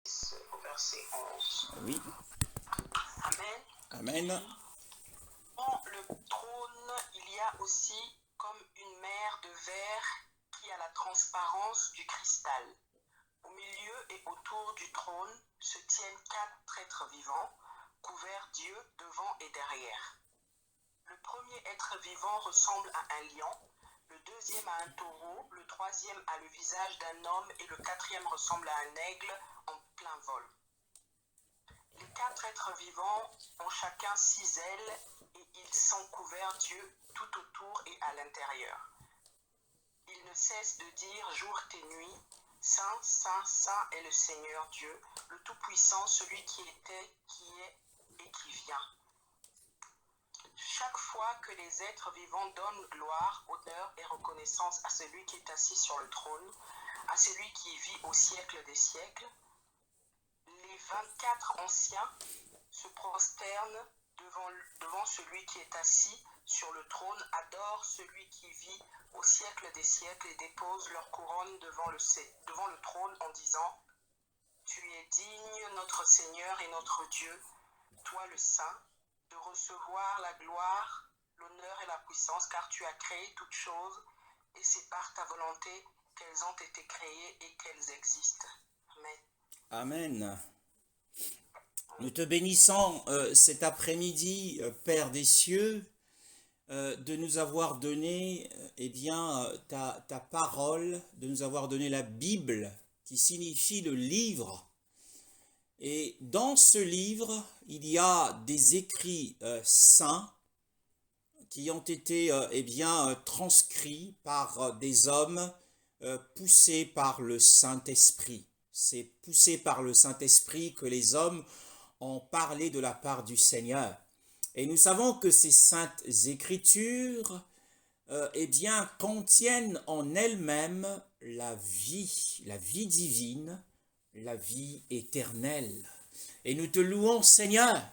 Au verset 11. Oui. Amen. Amen. Dans le trône, il y a aussi comme une mer de verre qui a la transparence du cristal. Au milieu et autour du trône se tiennent 4 êtres vivants, couverts d'yeux devant et derrière. Le premier être vivant ressemble à un lion, le deuxième à un taureau, le troisième a le visage d'un homme et le quatrième ressemble à un aigle en plein vol. Les 4 êtres vivants ont chacun 6 ailes et ils sont couverts d'yeux tout autour et à l'intérieur. Ils ne cessent de dire jour et nuit, Saint, Saint, Saint est le Seigneur Dieu, le Tout-Puissant, celui qui était, qui est et qui vient. Chaque fois que les êtres vivants donnent gloire, honneur et reconnaissance à celui qui est assis sur le trône, à celui qui vit au siècle des siècles, les 24 anciens se prosternent devant celui qui est assis sur le trône, adorent celui qui vit au siècle des siècles et déposent leur couronne devant le trône en disant « Tu es digne, notre Seigneur et notre Dieu, toi le Saint, de recevoir la gloire, l'honneur et la puissance, car tu as créé toutes choses, et c'est par ta volonté qu'elles ont été créées et qu'elles existent. » Amen. Amen. Nous te bénissons cet après-midi, Père des cieux, de nous avoir donné ta parole, de nous avoir donné la Bible, qui signifie le livre. Et dans ce livre, il y a des écrits saints qui ont été transcrits par des hommes poussés par le Saint-Esprit. C'est poussé par le Saint-Esprit que les hommes ont parlé de la part du Seigneur. Et nous savons que ces saintes écritures contiennent en elles-mêmes la vie divine, la vie éternelle. Et nous te louons, Seigneur,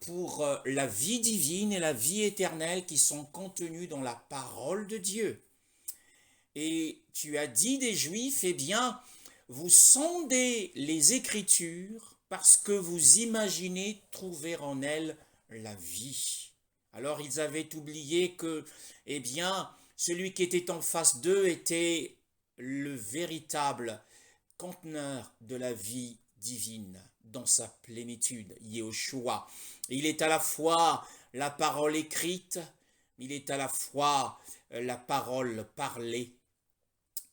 pour la vie divine et la vie éternelle qui sont contenues dans la parole de Dieu. Et tu as dit des Juifs, vous sondez les Écritures parce que vous imaginez trouver en elles la vie. Alors ils avaient oublié que, celui qui était en face d'eux était le véritable conteneur de la vie divine dans sa plénitude, Yeshua. Il est à la fois la parole écrite, il est à la fois la parole parlée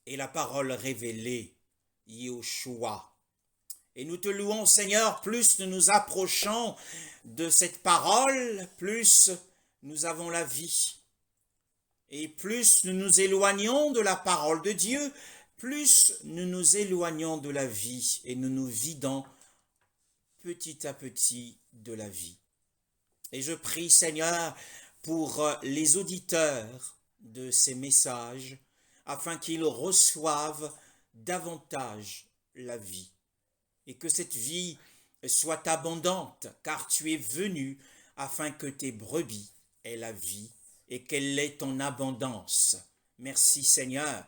et la parole révélée, Yeshua. Et nous te louons, Seigneur, plus nous nous approchons de cette parole, plus nous avons la vie. Et plus nous nous éloignons de la parole de Dieu, plus nous nous éloignons de la vie et nous nous vidons petit à petit de la vie. Et je prie, Seigneur, pour les auditeurs de ces messages, afin qu'ils reçoivent davantage la vie. Et que cette vie soit abondante, car tu es venu afin que tes brebis aient la vie et qu'elle l'ait en abondance. Merci, Seigneur,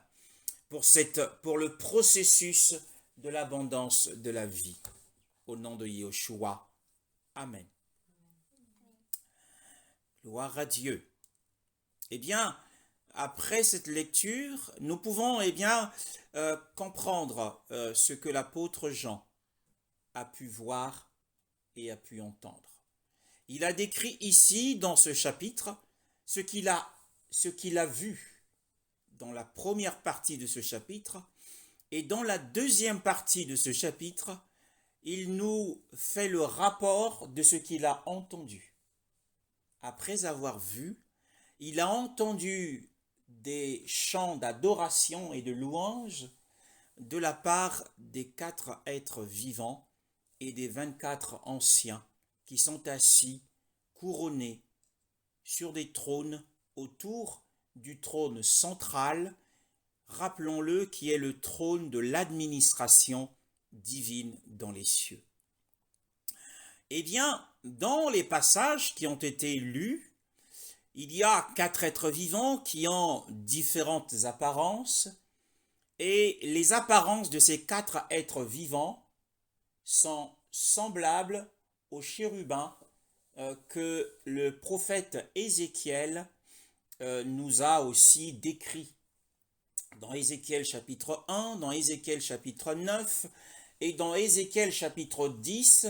pour le processus de l'abondance de la vie. Au nom de Yeshua. Amen. Gloire à Dieu. Après cette lecture, nous pouvons comprendre ce que l'apôtre Jean a pu voir et a pu entendre. Il a décrit ici, dans ce chapitre, ce qu'il a vu dans la première partie de ce chapitre, et dans la deuxième partie de ce chapitre, il nous fait le rapport de ce qu'il a entendu. Après avoir vu, il a entendu des chants d'adoration et de louange de la part des 4 êtres vivants et des 24 anciens qui sont assis, couronnés, sur des trônes autour du trône central, rappelons-le, qui est le trône de l'administration divine dans les cieux. Dans les passages qui ont été lus, il y a 4 êtres vivants qui ont différentes apparences, et les apparences de ces 4 êtres vivants sont semblables aux chérubins que le prophète Ézéchiel nous a aussi décrits. Dans Ézéchiel chapitre 1, dans Ézéchiel chapitre 9 et dans Ézéchiel chapitre 10,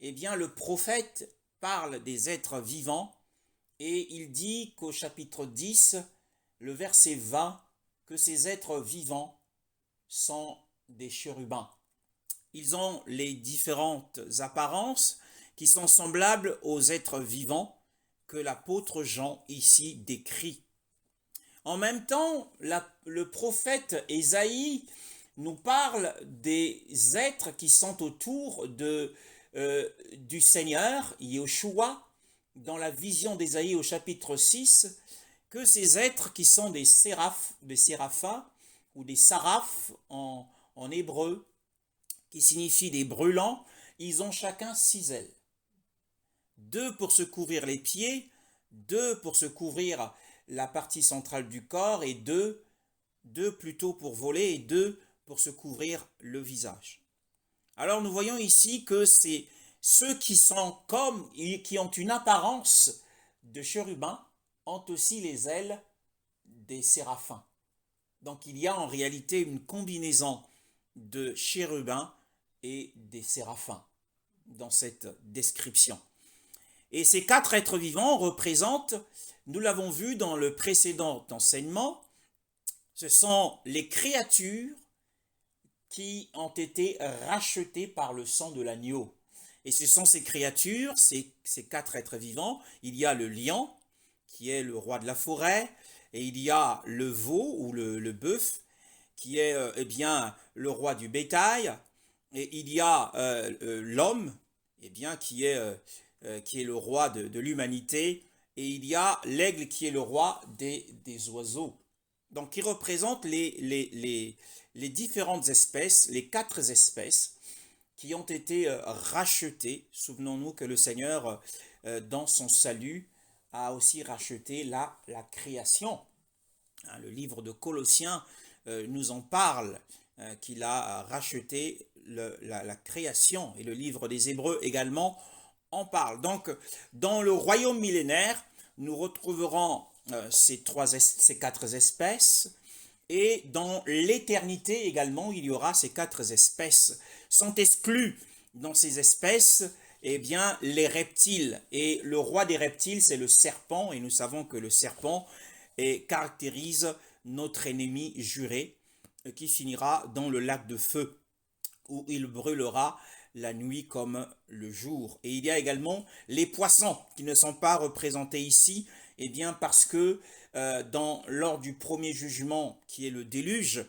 eh bien le prophète parle des êtres vivants et il dit qu'au chapitre 10, le verset 20, que ces êtres vivants sont des chérubins. Ils ont les différentes apparences qui sont semblables aux êtres vivants que l'apôtre Jean ici décrit. En même temps, le prophète Ésaïe nous parle des êtres qui sont autour du Seigneur, Yeshua, dans la vision d'Ésaïe au chapitre 6, que ces êtres qui sont des séraphins, ou des saraphes en hébreu, qui signifient des brûlants, ils ont chacun 6 ailes. 2 pour se couvrir les pieds, 2 pour se couvrir la partie centrale du corps, et 2 plutôt pour voler, et 2 pour se couvrir le visage. Alors nous voyons ici que c'est ceux qui ont une apparence de chérubins, ont aussi les ailes des séraphins. Donc il y a en réalité une combinaison de chérubins et des séraphins dans cette description. Et ces 4 êtres vivants représentent, nous l'avons vu dans le précédent enseignement, ce sont les créatures qui ont été rachetées par le sang de l'agneau. Et ce sont ces créatures, ces 4 êtres vivants. Il y a le lion, qui est le roi de la forêt, et il y a le veau ou le bœuf, qui est le roi du bétail, et il y a l'homme, qui est le roi de l'humanité, et il y a l'aigle qui est le roi des oiseaux. Donc il représente les différentes espèces, les 4 espèces qui ont été rachetées. Souvenons-nous que le Seigneur, dans son salut, a aussi racheté la création. Le livre de Colossiens nous en parle, qu'il a racheté la création, et le livre des Hébreux également en parle. Donc, dans le royaume millénaire, nous retrouverons ces 4 espèces, et dans l'éternité également, il y aura ces 4 espèces. Sont exclus dans ces espèces les reptiles, et le roi des reptiles, c'est le serpent, et nous savons que le serpent caractérise notre ennemi juré, qui finira dans le lac de feu, où il brûlera la nuit comme le jour. Et il y a également les poissons, qui ne sont pas représentés ici, parce que lors du premier jugement, qui est le déluge,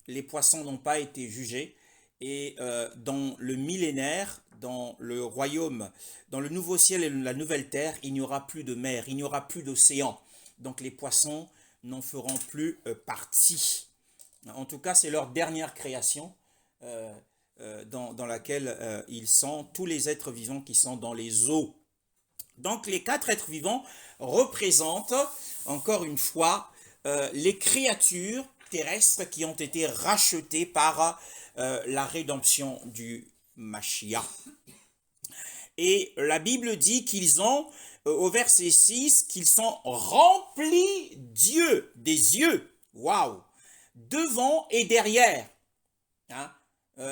les poissons n'ont pas été jugés, et dans le millénaire, dans le royaume, dans le nouveau ciel et la nouvelle terre, il n'y aura plus de mer, il n'y aura plus d'océan. Donc les poissons n'en feront plus partie. En tout cas, c'est leur dernière création dans laquelle ils sont, tous les êtres vivants qui sont dans les eaux. Donc les 4 êtres vivants représentent, encore une fois, les créatures terrestres qui ont été rachetées par la rédemption du Mashiach. Et la Bible dit qu'ils ont, au verset 6, qu'ils sont remplis d'yeux, des yeux, waouh, devant et derrière.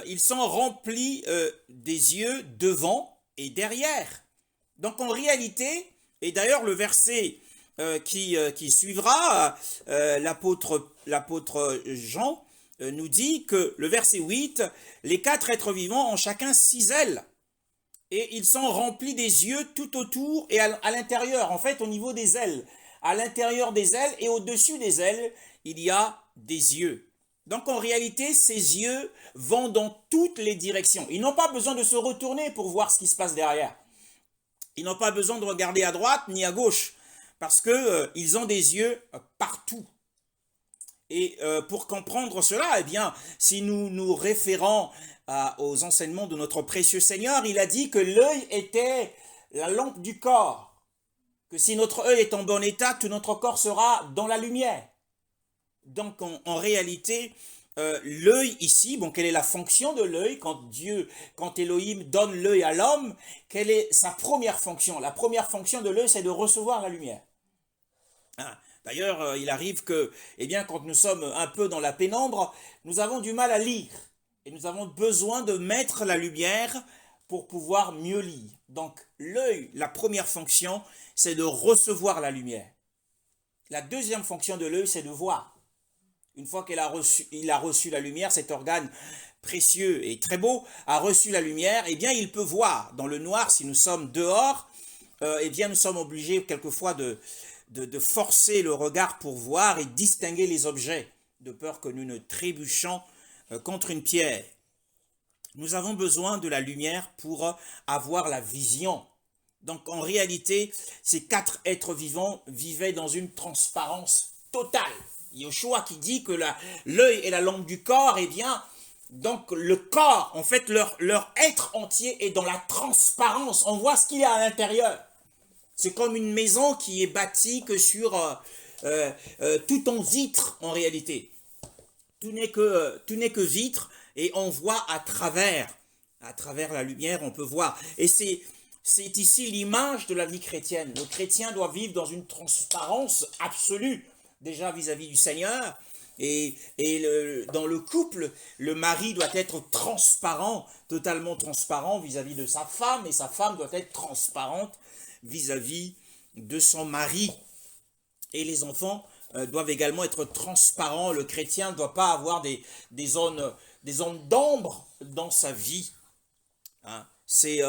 Ils sont remplis des yeux devant et derrière. Donc en réalité, et d'ailleurs le verset qui suivra, l'apôtre Jean nous dit que le verset 8, les 4 êtres vivants ont chacun 6 ailes. Et ils sont remplis des yeux tout autour et à l'intérieur, en fait au niveau des ailes. À l'intérieur des ailes et au-dessus des ailes, il y a des yeux. Donc en réalité, ces yeux vont dans toutes les directions. Ils n'ont pas besoin de se retourner pour voir ce qui se passe derrière. Ils n'ont pas besoin de regarder à droite ni à gauche, parce qu'ils ont des yeux partout. Et pour comprendre cela, si nous nous référons aux enseignements de notre précieux Seigneur, il a dit que l'œil était la lampe du corps, que si notre œil est en bon état, tout notre corps sera dans la lumière. Donc en réalité, l'œil ici, bon, quelle est la fonction de l'œil quand Elohim donne l'œil à l'homme, quelle est sa première fonction? La première fonction de l'œil, c'est de recevoir la lumière. Hein. D'ailleurs, il arrive que, eh bien, quand nous sommes un peu dans la pénombre, nous avons du mal à lire. Et nous avons besoin de mettre la lumière pour pouvoir mieux lire. Donc, l'œil, la première fonction, c'est de recevoir la lumière. La deuxième fonction de l'œil, c'est de voir. Une fois qu'il a reçu la lumière, cet organe précieux et très beau a reçu la lumière, eh bien, il peut voir. Dans le noir, si nous sommes dehors, eh bien, nous sommes obligés quelquefois de forcer le regard pour voir et distinguer les objets, de peur que nous ne trébuchions contre une pierre. Nous avons besoin de la lumière pour avoir la vision. Donc en réalité, ces 4 êtres vivants vivaient dans une transparence totale. Yoshua qui dit que l'œil est la lampe du corps, eh bien, donc le corps, en fait, leur être entier est dans la transparence. On voit ce qu'il y a à l'intérieur. C'est comme une maison qui est bâtie que sur tout en vitre en réalité. Tout n'est que vitre et on voit à travers la lumière, on peut voir. Et c'est ici l'image de la vie chrétienne. Le chrétien doit vivre dans une transparence absolue, déjà vis-à-vis du Seigneur. Et dans le couple, le mari doit être transparent, totalement transparent vis-à-vis de sa femme, et sa femme doit être transparente vis-à-vis de son mari. Et les enfants doivent également être transparents. Le chrétien ne doit pas avoir des zones d'ombre dans sa vie. Hein. C'est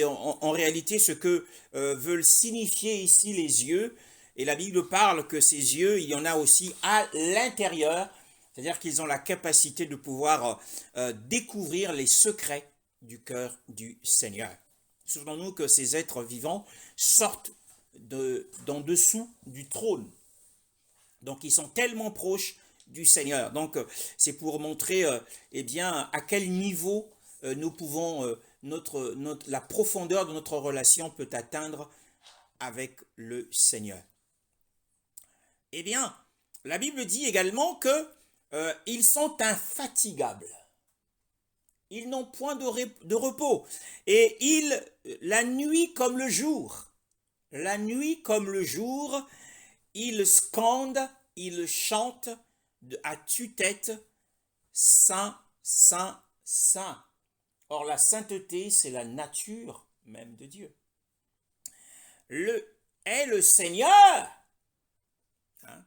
en réalité ce que veulent signifier ici les yeux. Et la Bible parle que ces yeux, il y en a aussi à l'intérieur. C'est-à-dire qu'ils ont la capacité de pouvoir découvrir les secrets du cœur du Seigneur. Souvenons-nous que ces êtres vivants sortent d'en dessous du trône. Donc ils sont tellement proches du Seigneur. Donc c'est pour montrer eh bien, à quel niveau nous pouvons, la profondeur de notre relation peut atteindre avec le Seigneur. Eh bien, la Bible dit également que ils sont infatigables. Ils n'ont point de repos. Et la nuit comme le jour, ils scandent, ils chantent à tue-tête, Saint, Saint, Saint. Or la sainteté, c'est la nature même de Dieu. Est le Seigneur, hein,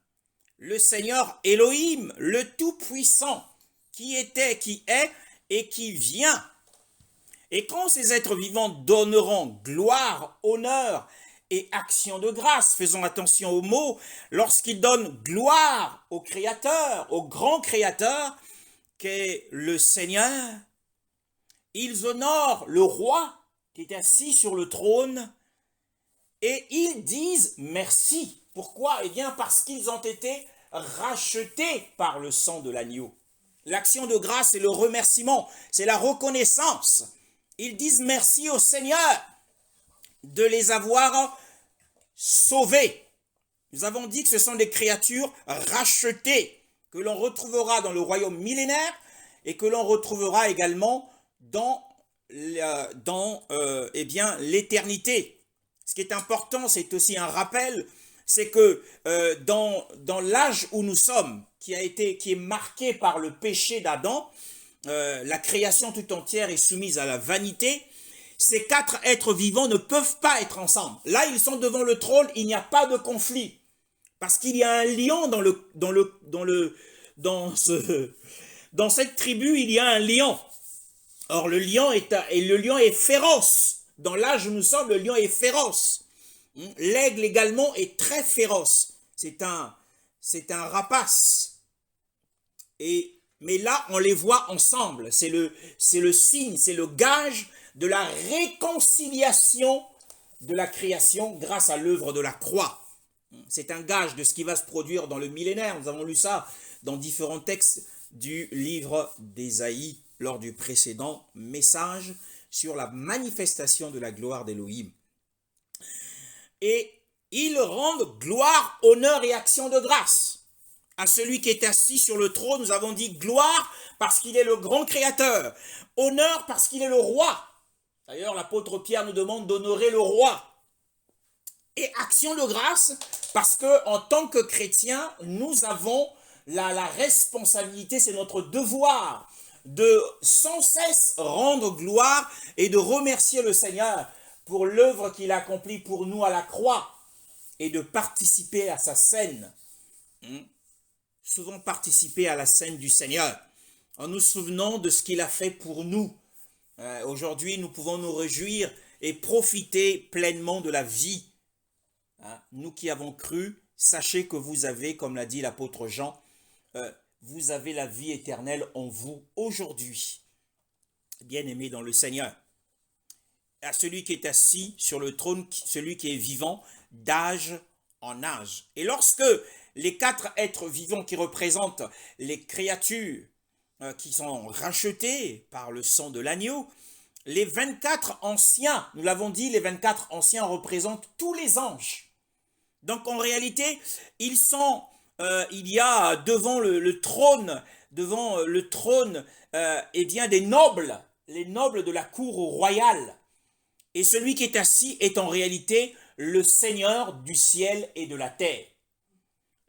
le Seigneur Elohim, le Tout-Puissant, qui était, qui est et qui vient. Et quand ces êtres vivants donneront gloire, honneur et action de grâce, faisons attention aux mots, lorsqu'ils donnent gloire au Créateur, au grand Créateur, qu'est le Seigneur, ils honorent le roi qui est assis sur le trône et ils disent merci. Pourquoi? Eh bien parce qu'ils ont été rachetés par le sang de l'agneau. L'action de grâce, c'est le remerciement, c'est la reconnaissance. Ils disent merci au Seigneur de les avoir sauvés. Nous avons dit que ce sont des créatures rachetées que l'on retrouvera dans le royaume millénaire et que l'on retrouvera également dans eh bien, l'éternité. Ce qui est important, c'est aussi un rappel, c'est que dans l'âge où nous sommes, qui est marqué par le péché d'Adam, la création tout entière est soumise à la vanité. Ces 4 êtres vivants ne peuvent pas être ensemble. Là, ils sont devant le trône, il n'y a pas de conflit. Parce qu'il y a un lion dans cette tribu, il y a un lion. Or, le lion est féroce. Dans l'âge où nous sommes, le lion est féroce. L'aigle également est très féroce. C'est un rapace. Mais là, on les voit ensemble. C'est le signe, c'est le gage de la réconciliation de la création grâce à l'œuvre de la croix. C'est un gage de ce qui va se produire dans le millénaire. Nous avons lu ça dans différents textes du livre d'Ésaïe lors du précédent message sur la manifestation de la gloire d'Élohim. Et ils rendent gloire, honneur et action de grâce. À celui qui est assis sur le trône, nous avons dit gloire parce qu'il est le grand créateur, honneur parce qu'il est le roi. D'ailleurs, l'apôtre Pierre nous demande d'honorer le roi. Et action de grâce parce que en tant que chrétiens, nous avons la responsabilité, c'est notre devoir de sans cesse rendre gloire et de remercier le Seigneur pour l'œuvre qu'il a accomplie pour nous à la croix et de participer à sa scène. Souvent participer à la scène du Seigneur en nous souvenant de ce qu'il a fait pour nous. Aujourd'hui, nous pouvons nous réjouir et profiter pleinement de la vie. Nous qui avons cru, sachez que vous avez, comme l'a dit l'apôtre Jean, vous avez la vie éternelle en vous aujourd'hui. Bien-aimés dans le Seigneur. À celui qui est assis sur le trône, celui qui est vivant d'âge en âge. Et lorsque les 4 êtres vivants qui représentent les créatures qui sont rachetées par le sang de l'agneau, les 24 anciens, nous l'avons dit, les 24 anciens représentent tous les anges. Donc en réalité, il y a devant le trône, eh bien des nobles, les nobles de la cour royale. Et celui qui est assis est en réalité le Seigneur du ciel et de la terre.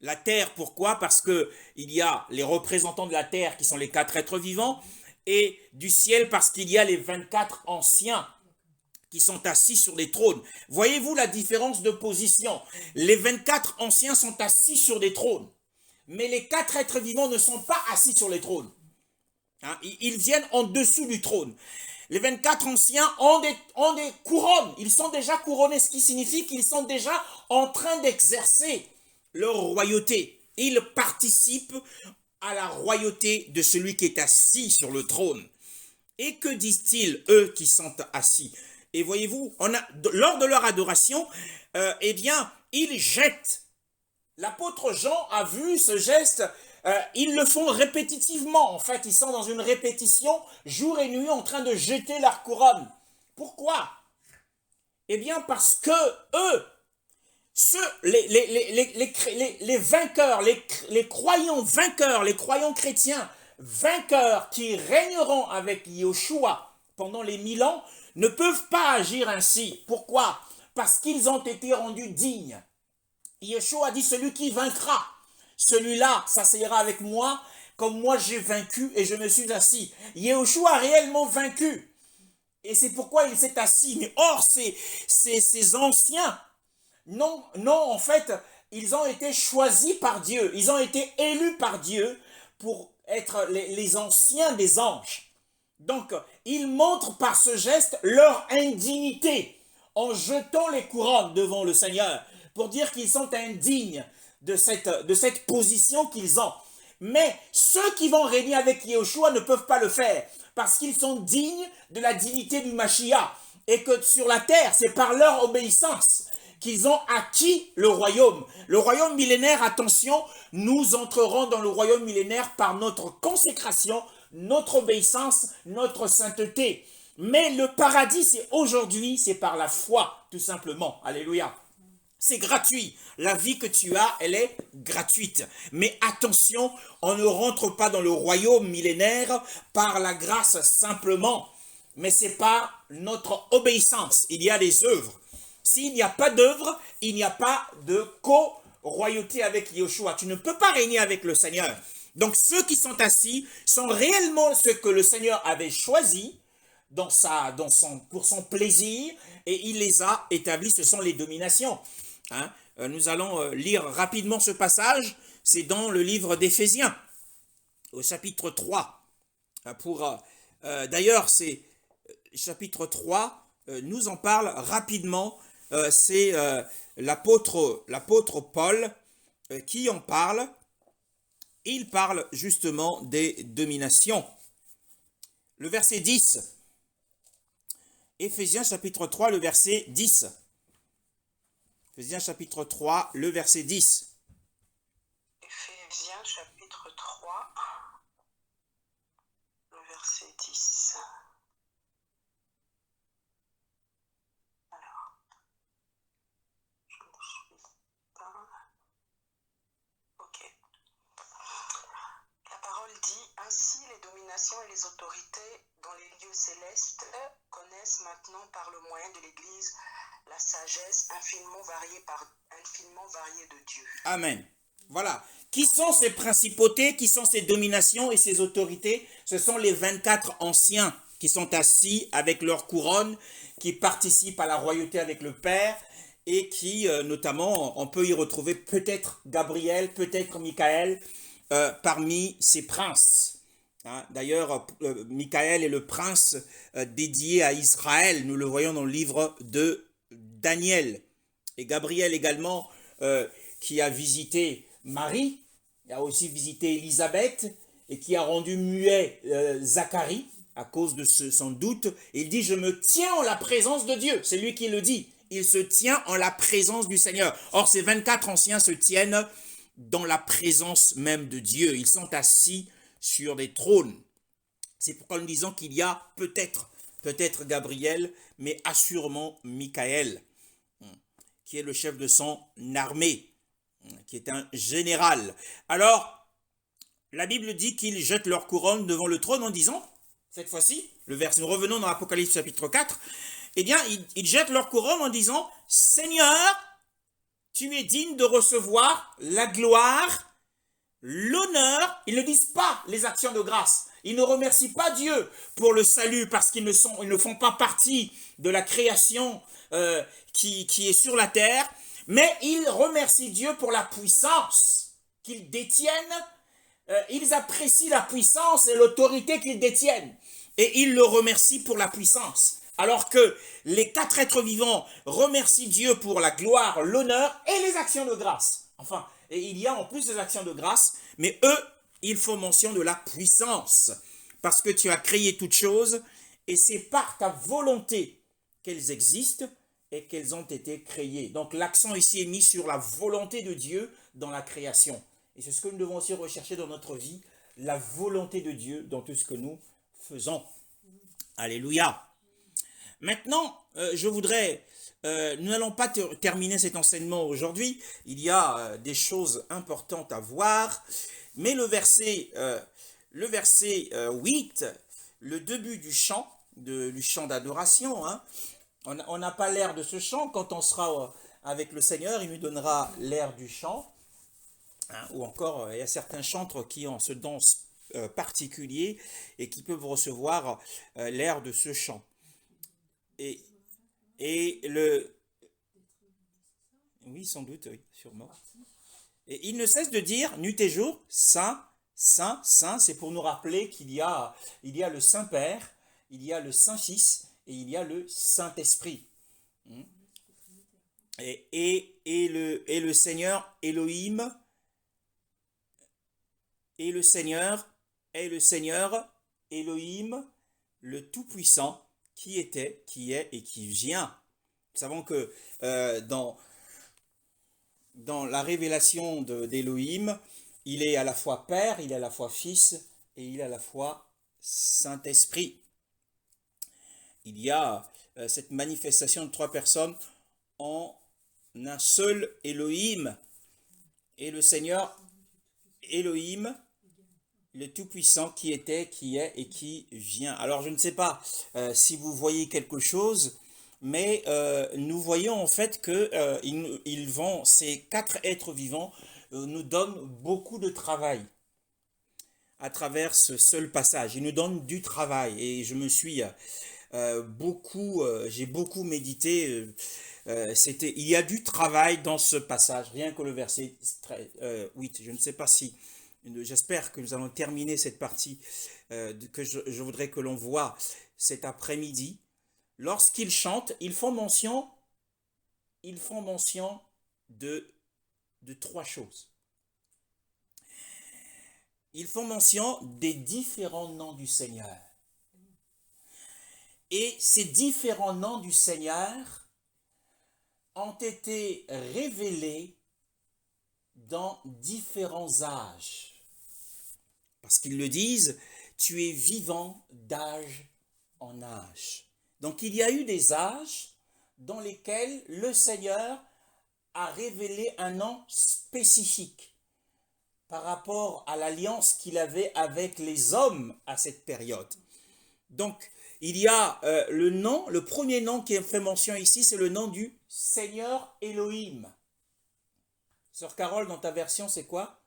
La terre, pourquoi? Parce qu'il y a les représentants de la terre qui sont les 4 êtres vivants, et du ciel parce qu'il y a les 24 anciens qui sont assis sur les trônes. Voyez-vous la différence de position? Les 24 anciens sont assis sur des trônes, mais les 4 êtres vivants ne sont pas assis sur les trônes. Ils viennent en dessous du trône. Les 24 anciens ont des couronnes. Ils sont déjà couronnés, ce qui signifie qu'ils sont déjà en train d'exercer leur royauté. Ils participent à la royauté de celui qui est assis sur le trône. Et que disent-ils, eux qui sont assis? Et voyez-vous, lors de leur adoration, eh bien, ils jettent. L'apôtre Jean a vu ce geste, ils le font répétitivement. En fait, ils sont dans une répétition, jour et nuit, en train de jeter leur couronne. Pourquoi? Eh bien, parce que eux, les vainqueurs, les croyants vainqueurs, les croyants chrétiens vainqueurs qui régneront avec Yeshua pendant les 1000 ans, ne peuvent pas agir ainsi. Pourquoi? Parce qu'ils ont été rendus dignes. Yeshua a dit, celui qui vaincra, celui-là s'asseyera avec moi, comme moi j'ai vaincu et je me suis assis. Yeshua a réellement vaincu. Et c'est pourquoi il s'est assis. Mais or, ces anciens, non, en fait, ils ont été choisis par Dieu. Ils ont été élus par Dieu pour être les anciens des anges. Donc, ils montrent par ce geste leur indignité en jetant les couronnes devant le Seigneur pour dire qu'ils sont indignes de cette position qu'ils ont. Mais ceux qui vont régner avec Yeshua ne peuvent pas le faire parce qu'ils sont dignes de la dignité du Mashiach et que sur la terre, c'est par leur obéissance qu'ils ont acquis le royaume. Le royaume millénaire, attention, nous entrerons dans le royaume millénaire par notre consécration, notre obéissance, notre sainteté. Mais le paradis, c'est aujourd'hui, c'est par la foi, tout simplement. Alléluia. C'est gratuit. La vie que tu as, elle est gratuite. Mais attention, on ne rentre pas dans le royaume millénaire par la grâce simplement. Mais c'est par notre obéissance. Il y a des œuvres. S'il n'y a pas d'œuvre, il n'y a pas de co-royauté avec Yeshua. Tu ne peux pas régner avec le Seigneur. Donc ceux qui sont assis sont réellement ceux que le Seigneur avait choisis pour son plaisir et il les a établis. Ce sont les dominations. Nous allons lire rapidement ce passage. C'est dans le livre d'Éphésiens, au chapitre 3. D'ailleurs, c'est chapitre 3 nous en parle rapidement. C'est l'apôtre Paul qui en parle. Il parle justement des dominations. Le verset 10. Éphésiens chapitre 3, le verset 10. Éphésiens chapitre 3, le verset 10. Éphésiens chapitre 3, le verset 10. Alors, je ne suis pas... Ok. dominations et les autorités dans les lieux célestes connaissent maintenant par le moyen de l'Église la sagesse infiniment variée de Dieu. Amen. Voilà. Qui sont ces principautés, qui sont ces dominations et ces autorités? Ce sont les 24 anciens qui sont assis avec leur couronne, qui participent à la royauté avec le Père et qui, notamment, on peut y retrouver peut-être Gabriel, peut-être Michael, parmi ces princes. Hein, d'ailleurs, Michael est le prince dédié à Israël. Nous le voyons dans le livre de Daniel. Et Gabriel également, qui a visité Marie, a aussi visité Élisabeth et qui a rendu muet Zacharie à cause de son doute. Il dit, je me tiens en la présence de Dieu. C'est lui qui le dit. Il se tient en la présence du Seigneur. Or, ces 24 anciens se tiennent dans la présence même de Dieu. Ils sont assis sur des trônes. C'est pourquoi nous disons qu'il y a peut-être Gabriel, mais assurément Michael, qui est le chef de son armée, qui est un général. Alors, la Bible dit qu'ils jettent leur couronne devant le trône en disant, cette fois-ci, le verset, nous revenons dans Apocalypse chapitre 4, eh bien, ils jettent leur couronne en disant, Seigneur, tu es digne de recevoir la gloire, l'honneur. Ils ne disent pas les actions de grâce. Ils ne remercient pas Dieu pour le salut parce qu'ils ne font pas partie de la création qui est sur la terre, mais ils remercient Dieu pour la puissance qu'ils détiennent. Ils apprécient la puissance et l'autorité qu'ils détiennent et ils le remercient pour la puissance. Alors que les 4 êtres vivants remercient Dieu pour la gloire, l'honneur et les actions de grâce. Enfin, et il y a en plus des actions de grâce, mais eux, ils font mention de la puissance. Parce que tu as créé toutes choses et c'est par ta volonté qu'elles existent et qu'elles ont été créées. Donc l'accent ici est mis sur la volonté de Dieu dans la création. Et c'est ce que nous devons aussi rechercher dans notre vie, la volonté de Dieu dans tout ce que nous faisons. Alléluia. Maintenant, je voudrais, nous n'allons pas terminer cet enseignement aujourd'hui, il y a des choses importantes à voir, mais le verset 8, le début du chant d'adoration, hein, on n'a pas l'air de ce chant, quand on sera avec le Seigneur, il nous donnera l'air du chant, hein, ou encore il y a certains chantres qui ont ce don particulier et qui peuvent recevoir l'air de ce chant. Oui, sans doute, oui, sûrement. Et il ne cesse de dire, nuit et jour, Saint, Saint, Saint, c'est pour nous rappeler qu'il y a le Saint-Père, il y a le Saint-Fils et il y a le Saint-Esprit. Et le Seigneur Elohim, et le Seigneur Elohim, le Tout-Puissant, qui était, qui est et qui vient. Nous savons que dans la révélation d'Élohim, il est à la fois Père, il est à la fois Fils et il est à la fois Saint-Esprit. Il y a cette manifestation de 3 personnes en un seul Elohim. Et le Seigneur Elohim, le Tout-Puissant qui était, qui est et qui vient. Alors je ne sais pas si vous voyez quelque chose, mais nous voyons en fait que ces 4 êtres vivants nous donnent beaucoup de travail à travers ce seul passage. Ils nous donnent du travail et je me suis j'ai beaucoup médité. Il y a du travail dans ce passage, rien que le verset 8. Je ne sais pas si... J'espère que nous allons terminer cette partie que je voudrais que l'on voit cet après-midi. Lorsqu'ils chantent, ils font mention de 3 choses. Ils font mention des différents noms du Seigneur. Et ces différents noms du Seigneur ont été révélés dans différents âges. Parce qu'ils le disent, tu es vivant d'âge en âge. Donc il y a eu des âges dans lesquels le Seigneur a révélé un nom spécifique par rapport à l'alliance qu'il avait avec les hommes à cette période. Donc, il y a le premier nom qui est fait mention ici, c'est le nom du Seigneur Elohim. Sœur Carole, dans ta version, c'est quoi?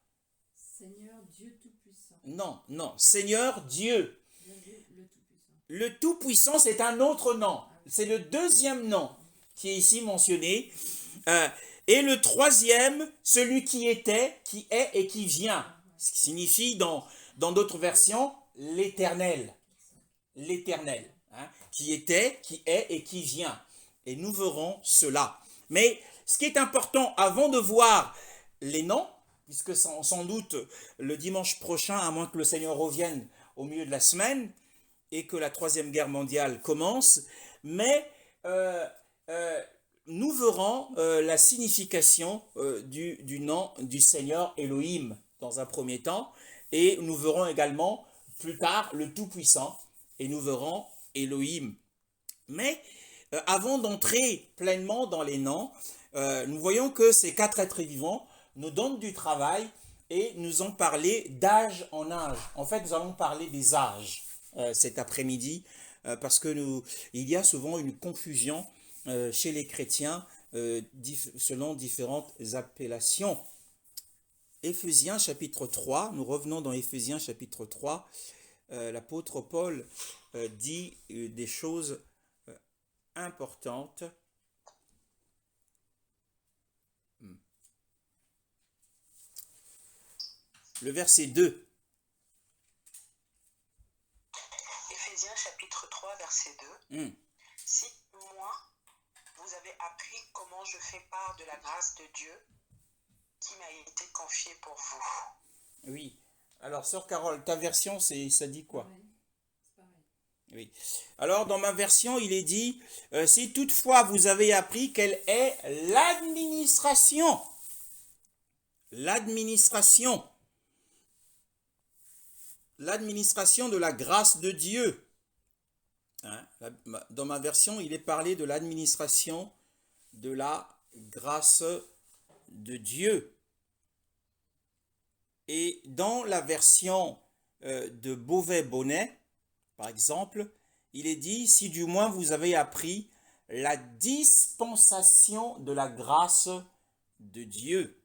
Seigneur Dieu Tout-Puissant. Non, Seigneur Dieu. Dieu le Tout-Puissant. Le Tout-Puissant, c'est un autre nom. C'est le deuxième nom qui est ici mentionné. Et le troisième, celui qui était, qui est et qui vient. Ce qui signifie dans d'autres versions, l'Éternel. L'Éternel. Qui était, qui est et qui vient. Et nous verrons cela. Mais ce qui est important, avant de voir les noms, puisque sans doute le dimanche prochain, à moins que le Seigneur revienne au milieu de la semaine, et que la Troisième Guerre mondiale commence, mais nous verrons la signification du nom du Seigneur Elohim dans un premier temps, et nous verrons également plus tard le Tout-Puissant, et nous verrons Elohim. Mais avant d'entrer pleinement dans les noms, nous voyons que ces quatre êtres vivants nous donnent du travail et nous ont parlé d'âge en âge. En fait, nous allons parler des âges cet après-midi parce que il y a souvent une confusion chez les chrétiens selon différentes appellations. Éphésiens chapitre 3, nous revenons dans Éphésiens chapitre 3, l'apôtre Paul dit des choses importantes. Le verset 2. Éphésiens chapitre 3, verset 2. Si moi, vous avez appris comment je fais part de la grâce de Dieu qui m'a été confiée pour vous. Oui. Alors, sœur Carole, ta version, ça dit quoi? C'est pareil. Oui. Alors, dans ma version, il est dit, si toutefois vous avez appris quelle est l'administration de la grâce de Dieu. Dans ma version, il est parlé de l'administration de la grâce de Dieu. Et dans la version de Beauvais-Bonnet, par exemple, il est dit, si du moins vous avez appris la dispensation de la grâce de Dieu.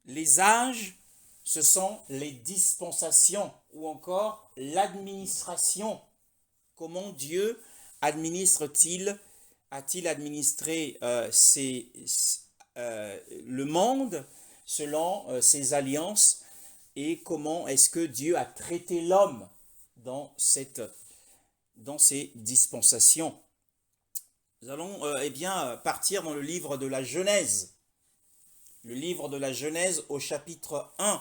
Les âges, ce sont les dispensations ou encore l'administration. Comment Dieu administre-t-il, a-t-il administré le monde selon ses alliances et comment est-ce que Dieu a traité l'homme dans ces dispensations. Nous allons partir dans le livre de la Genèse. Le livre de la Genèse au chapitre 1.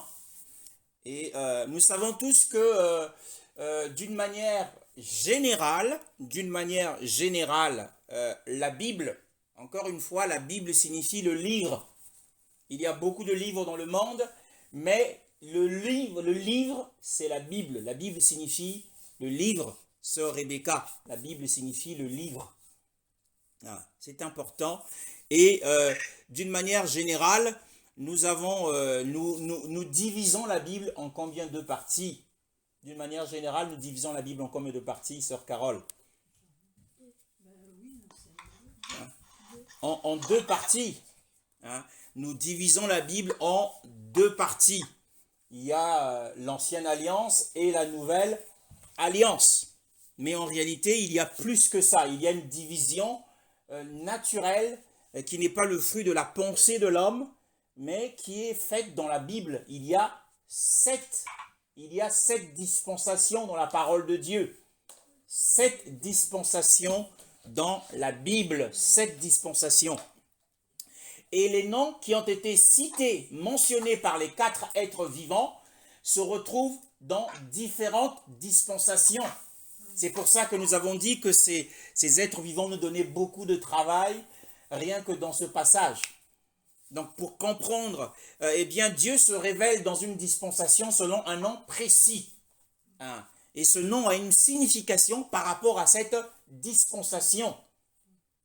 Et nous savons tous que d'une manière générale, la Bible, encore une fois, la Bible signifie le livre. Il y a beaucoup de livres dans le monde, mais le livre, c'est la Bible. La Bible signifie le livre, sœur Rebecca. La Bible signifie le livre. C'est important. Et d'une manière générale, nous divisons la Bible en combien de parties? D'une manière générale, nous divisons la Bible en combien de parties, sœur Carole? En deux parties. Nous divisons la Bible en deux parties. Il y a l'ancienne alliance et la nouvelle alliance. Mais en réalité, il y a plus que ça. Il y a une division naturelle qui n'est pas le fruit de la pensée de l'homme, mais qui est faite dans la Bible. Il y a sept dispensations dans la parole de Dieu. 7 dispensations dans la Bible. 7 dispensations. Et les noms qui ont été cités, mentionnés par les 4 êtres vivants, se retrouvent dans différentes dispensations. C'est pour ça que nous avons dit que ces êtres vivants nous donnaient beaucoup de travail, rien que dans ce passage. Donc pour comprendre, Dieu se révèle dans une dispensation selon un nom précis. Et ce nom a une signification par rapport à cette dispensation.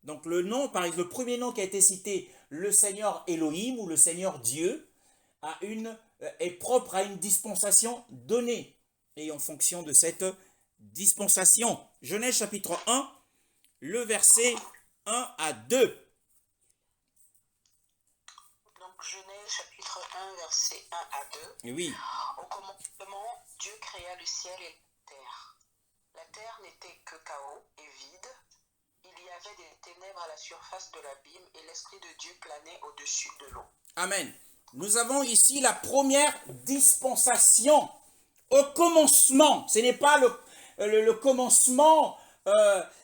Donc le nom, par exemple, le premier nom qui a été cité, le Seigneur Elohim ou le Seigneur Dieu, a une est propre à une dispensation donnée. Et en fonction de cette dispensation, Genèse chapitre 1, le verset 1 à 2. Donc Genèse chapitre 1, verset 1 à 2. Oui, Au commencement, Dieu créa le ciel et la terre. La terre n'était que chaos et vide. Il y avait des ténèbres à la surface de l'abîme et l'Esprit de Dieu planait au-dessus de l'eau. amen. Nous avons ici la première dispensation. Au commencement, ce n'est pas le commencement,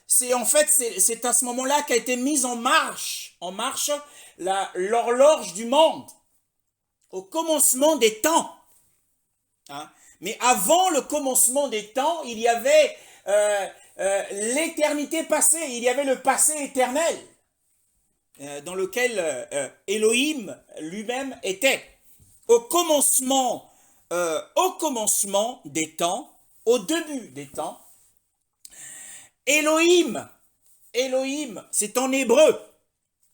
c'est en fait, c'est à ce moment-là qu'a été mise en marche l'horloge du monde. Au commencement des temps. Hein? Mais avant le commencement des temps, il y avait l'éternité passée, il y avait le passé éternel, dans lequel Elohim lui-même était. Au commencement des temps, au début des temps, Elohim, c'est en hébreu,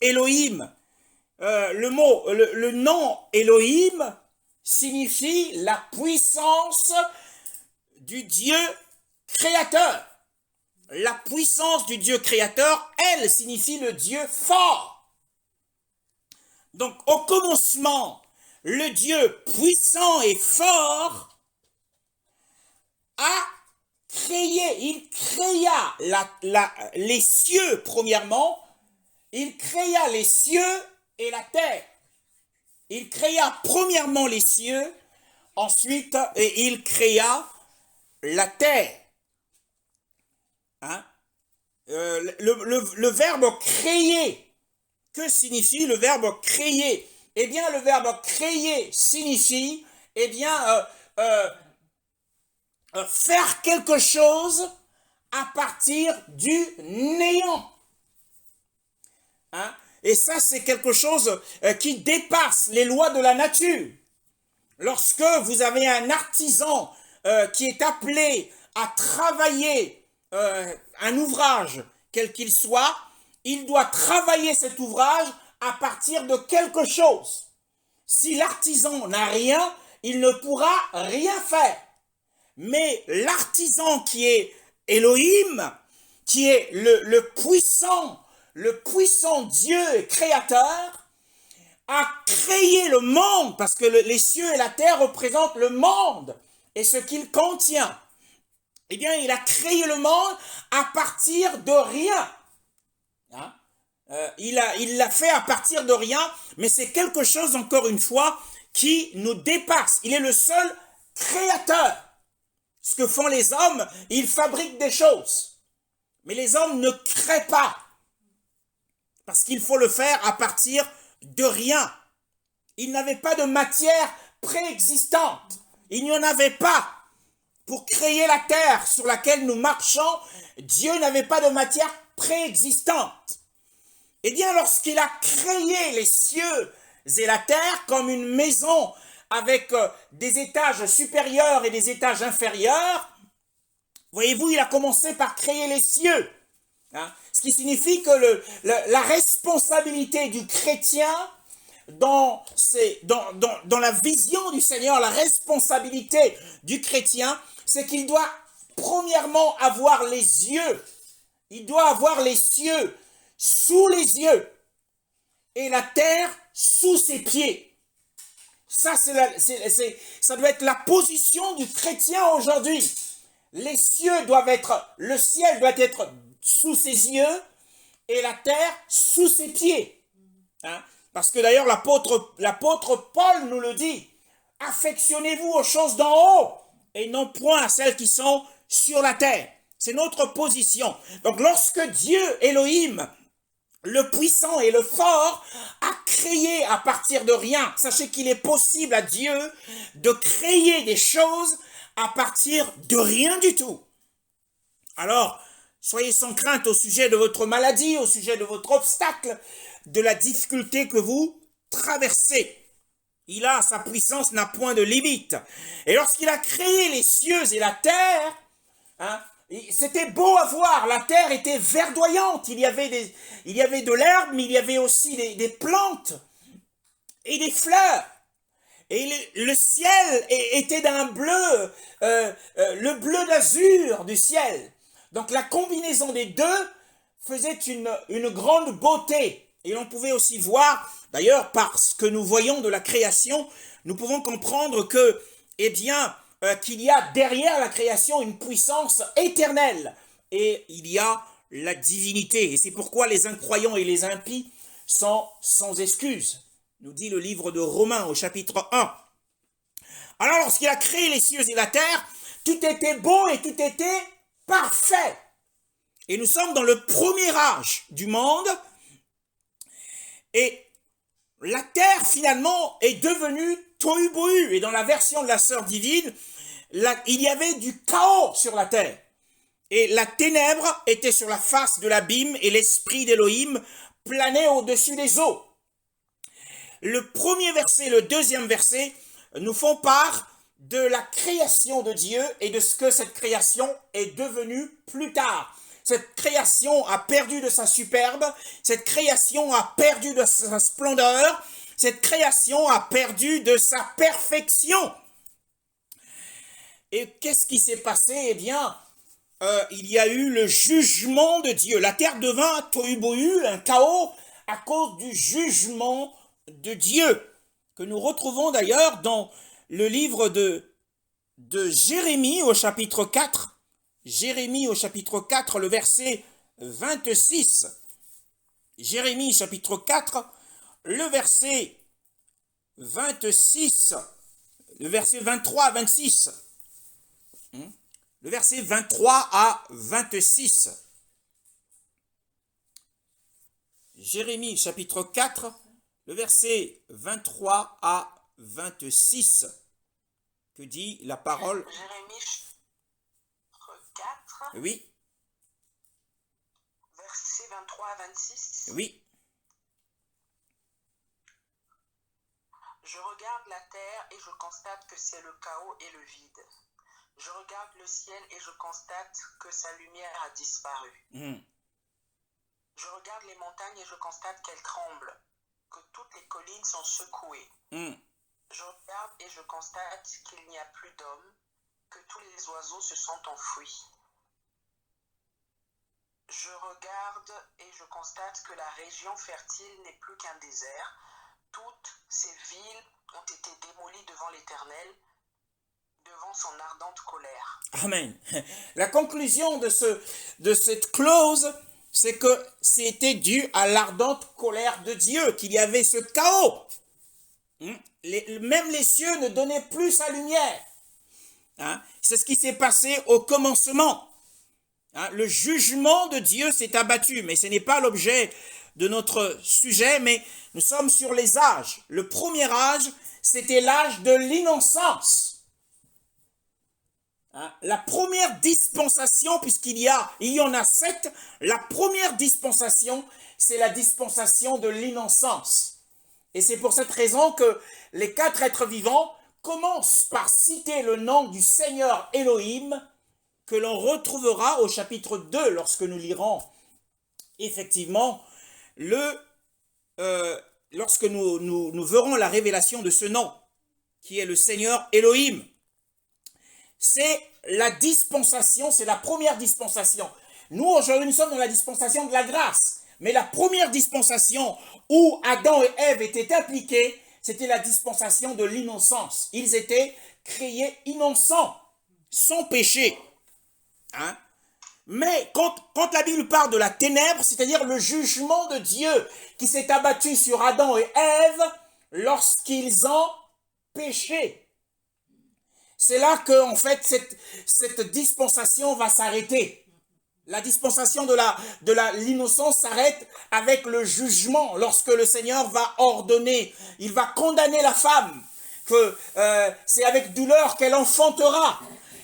Elohim, le nom Elohim signifie la puissance du Dieu créateur. La puissance du Dieu créateur, elle, signifie le Dieu fort. Donc, au commencement, le Dieu puissant et fort a créé, il créa les cieux premièrement, il créa les cieux et la terre. Il créa premièrement les cieux, ensuite il créa la terre. Hein? Le verbe créer, que signifie le verbe créer? Eh bien, le verbe créer signifie, eh bien, faire quelque chose à partir du néant. Hein? Et ça, c'est quelque chose qui dépasse les lois de la nature. Lorsque vous avez un artisan qui est appelé à travailler un ouvrage, quel qu'il soit, il doit travailler cet ouvrage à partir de quelque chose. Si l'artisan n'a rien, il ne pourra rien faire. Mais l'artisan qui est Elohim, qui est le puissant Dieu créateur, a créé le monde, parce que les cieux et la terre représentent le monde et ce qu'il contient. Eh bien, il a créé le monde à partir de rien. Hein? Il l'a fait à partir de rien, mais c'est quelque chose, encore une fois, qui nous dépasse. Il est le seul créateur. Ce que font les hommes, ils fabriquent des choses. Mais les hommes ne créent pas. Parce qu'il faut le faire à partir de rien. Il n'avait pas de matière préexistante. Il n'y en avait pas. Pour créer la terre sur laquelle nous marchons, Dieu n'avait pas de matière préexistante. Eh bien, lorsqu'il a créé les cieux et la terre comme une maison avec des étages supérieurs et des étages inférieurs, voyez-vous, il a commencé par créer les cieux. Hein? Ce qui signifie que la responsabilité du chrétien dans la vision du Seigneur, la responsabilité du chrétien, c'est qu'il doit premièrement avoir les yeux. Il doit avoir les cieux sous les yeux et la terre sous ses pieds. Ça, ça doit être la position du chrétien aujourd'hui. Les cieux doivent être, le ciel doit être sous ses yeux et la terre sous ses pieds. Hein? Parce que d'ailleurs l'apôtre Paul nous le dit, affectionnez-vous aux choses d'en haut et non point à celles qui sont sur la terre. C'est notre position. Donc lorsque Dieu, Elohim, le puissant et le fort, a créé à partir de rien, sachez qu'il est possible à Dieu de créer des choses à partir de rien du tout. Alors, soyez sans crainte au sujet de votre maladie, au sujet de votre obstacle, de la difficulté que vous traversez. Sa puissance n'a point de limite. Et lorsqu'il a créé les cieux et la terre, hein, c'était beau à voir, la terre était verdoyante, il y avait de l'herbe, mais il y avait aussi des plantes et des fleurs. Et le ciel était d'un bleu, le bleu d'azur du ciel. Donc la combinaison des deux faisait une grande beauté. Et l'on pouvait aussi voir, d'ailleurs, par ce que nous voyons de la création, nous pouvons comprendre que, eh bien, qu'il y a derrière la création une puissance éternelle. Et il y a la divinité. Et c'est pourquoi les incroyants et les impies sont sans excuse. Nous dit le livre de Romains au chapitre 1. Alors lorsqu'il a créé les cieux et la terre, tout était beau et tout était parfait. Et nous sommes dans le premier âge du monde. Et la terre finalement est devenue tohu bohu. Et dans la version de la sœur divine, il y avait du chaos sur la terre. Et la ténèbre était sur la face de l'abîme et l'esprit d'Élohim planait au-dessus des eaux. Le premier verset et le deuxième verset nous font part de la création de Dieu et de ce que cette création est devenue plus tard. Cette création a perdu de sa superbe, cette création a perdu de sa splendeur, cette création a perdu de sa perfection. Et qu'est-ce qui s'est passé? Eh bien, il y a eu le jugement de Dieu. La terre devint tohu bohu, un chaos, à cause du jugement de Dieu, que nous retrouvons d'ailleurs dans le livre de Jérémie au chapitre 4. Jérémie au chapitre 4, le verset 26. Jérémie chapitre 4, le verset 26, le verset 23 à 26. Le verset 23 à 26. Jérémie chapitre 4, le verset 23 à 26. Que dit la parole? Jérémie chapitre 4, Oui, versets 23 à 26. oui. Je regarde la terre et je constate que c'est le chaos et le vide. Je regarde le ciel et je constate que sa lumière a disparu. Je regarde les montagnes et je constate qu'elles tremblent, que toutes les collines sont secouées. Je regarde et je constate qu'il n'y a plus d'hommes, que tous les oiseaux se sont enfuis. Je regarde et je constate que la région fertile n'est plus qu'un désert. Toutes ces villes ont été démolies devant l'Éternel, devant son ardente colère. Amen. La conclusion de cette clause, c'est que c'était dû à l'ardente colère de Dieu, qu'il y avait ce chaos. Même les cieux ne donnaient plus sa lumière. C'est ce qui s'est passé au commencement. Le jugement de Dieu s'est abattu, mais ce n'est pas l'objet de notre sujet, mais nous sommes sur les âges. Le premier âge, c'était l'âge de l'innocence. La première dispensation, puisqu'il y en a 7, la première dispensation, c'est la dispensation de l'innocence. Et c'est pour cette raison que les 4 êtres vivants commencent par citer le nom du Seigneur Elohim, que l'on retrouvera au chapitre 2, lorsque nous lirons effectivement lorsque nous verrons la révélation de ce nom, qui est le Seigneur Elohim. C'est la dispensation, c'est la première dispensation. Nous, aujourd'hui, nous sommes dans la dispensation de la grâce. Mais la première dispensation où Adam et Ève étaient impliqués, c'était la dispensation de l'innocence. Ils étaient créés innocents, sans péché. Mais quand la Bible parle de la ténèbre, c'est-à-dire le jugement de Dieu qui s'est abattu sur Adam et Ève lorsqu'ils ont péché, c'est là que, en fait, cette dispensation va s'arrêter. La dispensation de l'innocence s'arrête avec le jugement, lorsque le Seigneur va ordonner, il va condamner la femme, que c'est avec douleur qu'elle enfantera,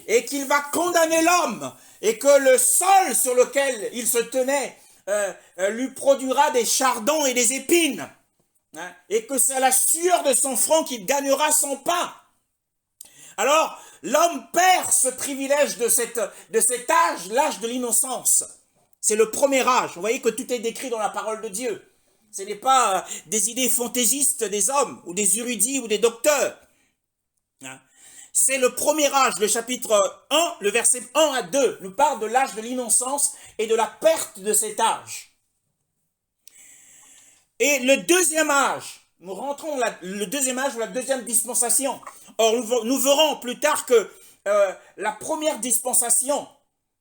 et qu'il va condamner l'homme, et que le sol sur lequel il se tenait lui produira des chardons et des épines, et que c'est à la sueur de son front qu'il gagnera son pain. Alors, l'homme perd ce privilège de cet âge, l'âge de l'innocence. C'est le premier âge. Vous voyez que tout est décrit dans la parole de Dieu. Ce n'est pas des idées fantaisistes des hommes, ou des érudits, ou des docteurs. Hein. C'est le premier âge, le chapitre 1, le verset 1 à 2, nous parle de l'âge de l'innocence et de la perte de cet âge. Et le deuxième âge, nous rentrons le deuxième âge ou la deuxième dispensation. Or, nous verrons plus tard que la première dispensation,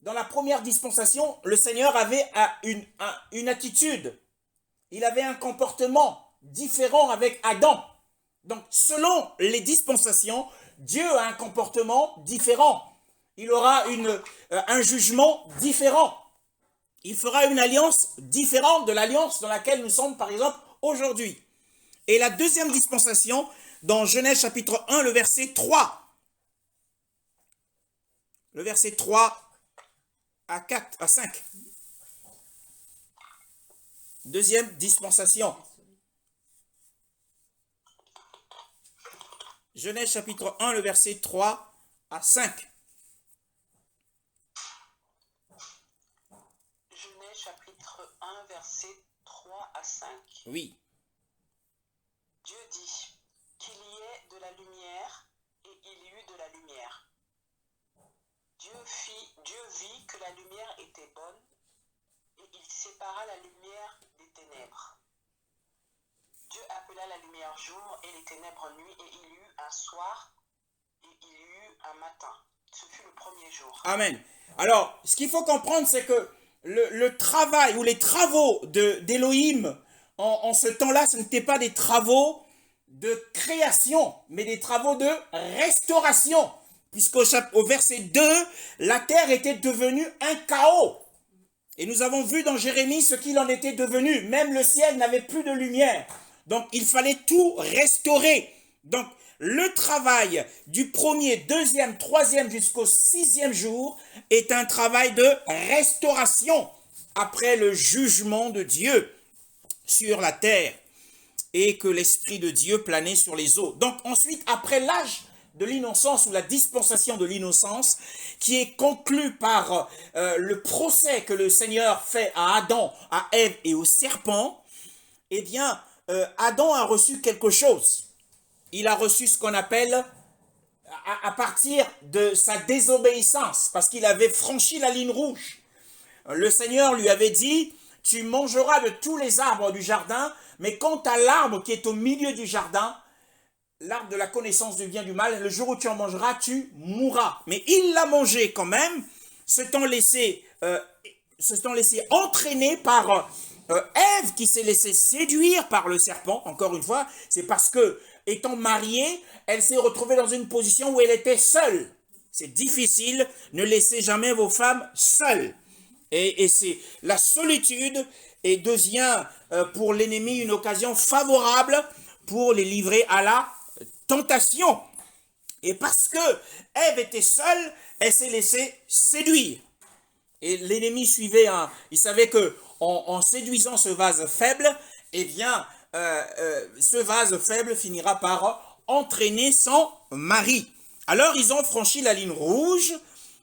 dans la première dispensation, le Seigneur avait une attitude, il avait un comportement différent avec Adam. Donc, selon les dispensations, Dieu a un comportement différent. Il aura un jugement différent. Il fera une alliance différente de l'alliance dans laquelle nous sommes, par exemple, aujourd'hui. Et la deuxième dispensation, dans Genèse chapitre 1, le verset 3. Le verset 3 à 5. Deuxième dispensation. Genèse chapitre 1, le verset 3 à 5. Genèse chapitre 1, verset 3 à 5. Oui. Dieu dit qu'il y ait de la lumière, et il y eut de la lumière. Dieu vit que la lumière était bonne, et il sépara la lumière des ténèbres. Dieu appela la lumière jour et les ténèbres nuit, et il y eut un soir et il y eut un matin. Ce fut le premier jour. Amen. Alors, ce qu'il faut comprendre, c'est que le travail ou les travaux d'Élohim en ce temps-là, ce n'étaient pas des travaux de création, mais des travaux de restauration. Puisqu'au verset 2, la terre était devenue un chaos. Et nous avons vu dans Jérémie ce qu'il en était devenu. Même le ciel n'avait plus de lumière. Donc, il fallait tout restaurer. Donc, le travail du premier, deuxième, troisième jusqu'au 6e jour est un travail de restauration après le jugement de Dieu sur la terre et que l'Esprit de Dieu planait sur les eaux. Donc, ensuite, après l'âge de l'innocence ou la dispensation de l'innocence qui est conclue par le procès que le Seigneur fait à Adam, à Ève et au serpent, eh bien, Adam a reçu quelque chose. Il a reçu ce qu'on appelle, à partir de sa désobéissance, parce qu'il avait franchi la ligne rouge. Le Seigneur lui avait dit, tu mangeras de tous les arbres du jardin, mais quant à l'arbre qui est au milieu du jardin, l'arbre de la connaissance du bien et du mal, le jour où tu en mangeras, tu mourras. Mais il l'a mangé quand même, s'étant laissé entraîner par Ève qui s'est laissée séduire par le serpent. Encore une fois, c'est parce que, étant mariée, elle s'est retrouvée dans une position où elle était seule. C'est difficile, ne laissez jamais vos femmes seules. Et c'est la solitude et devient pour l'ennemi une occasion favorable pour les livrer à la tentation. Et parce que Ève était seule, elle s'est laissée séduire. Et l'ennemi suivait il savait que en séduisant ce vase faible, eh bien, ce vase faible finira par entraîner son mari. Alors ils ont franchi la ligne rouge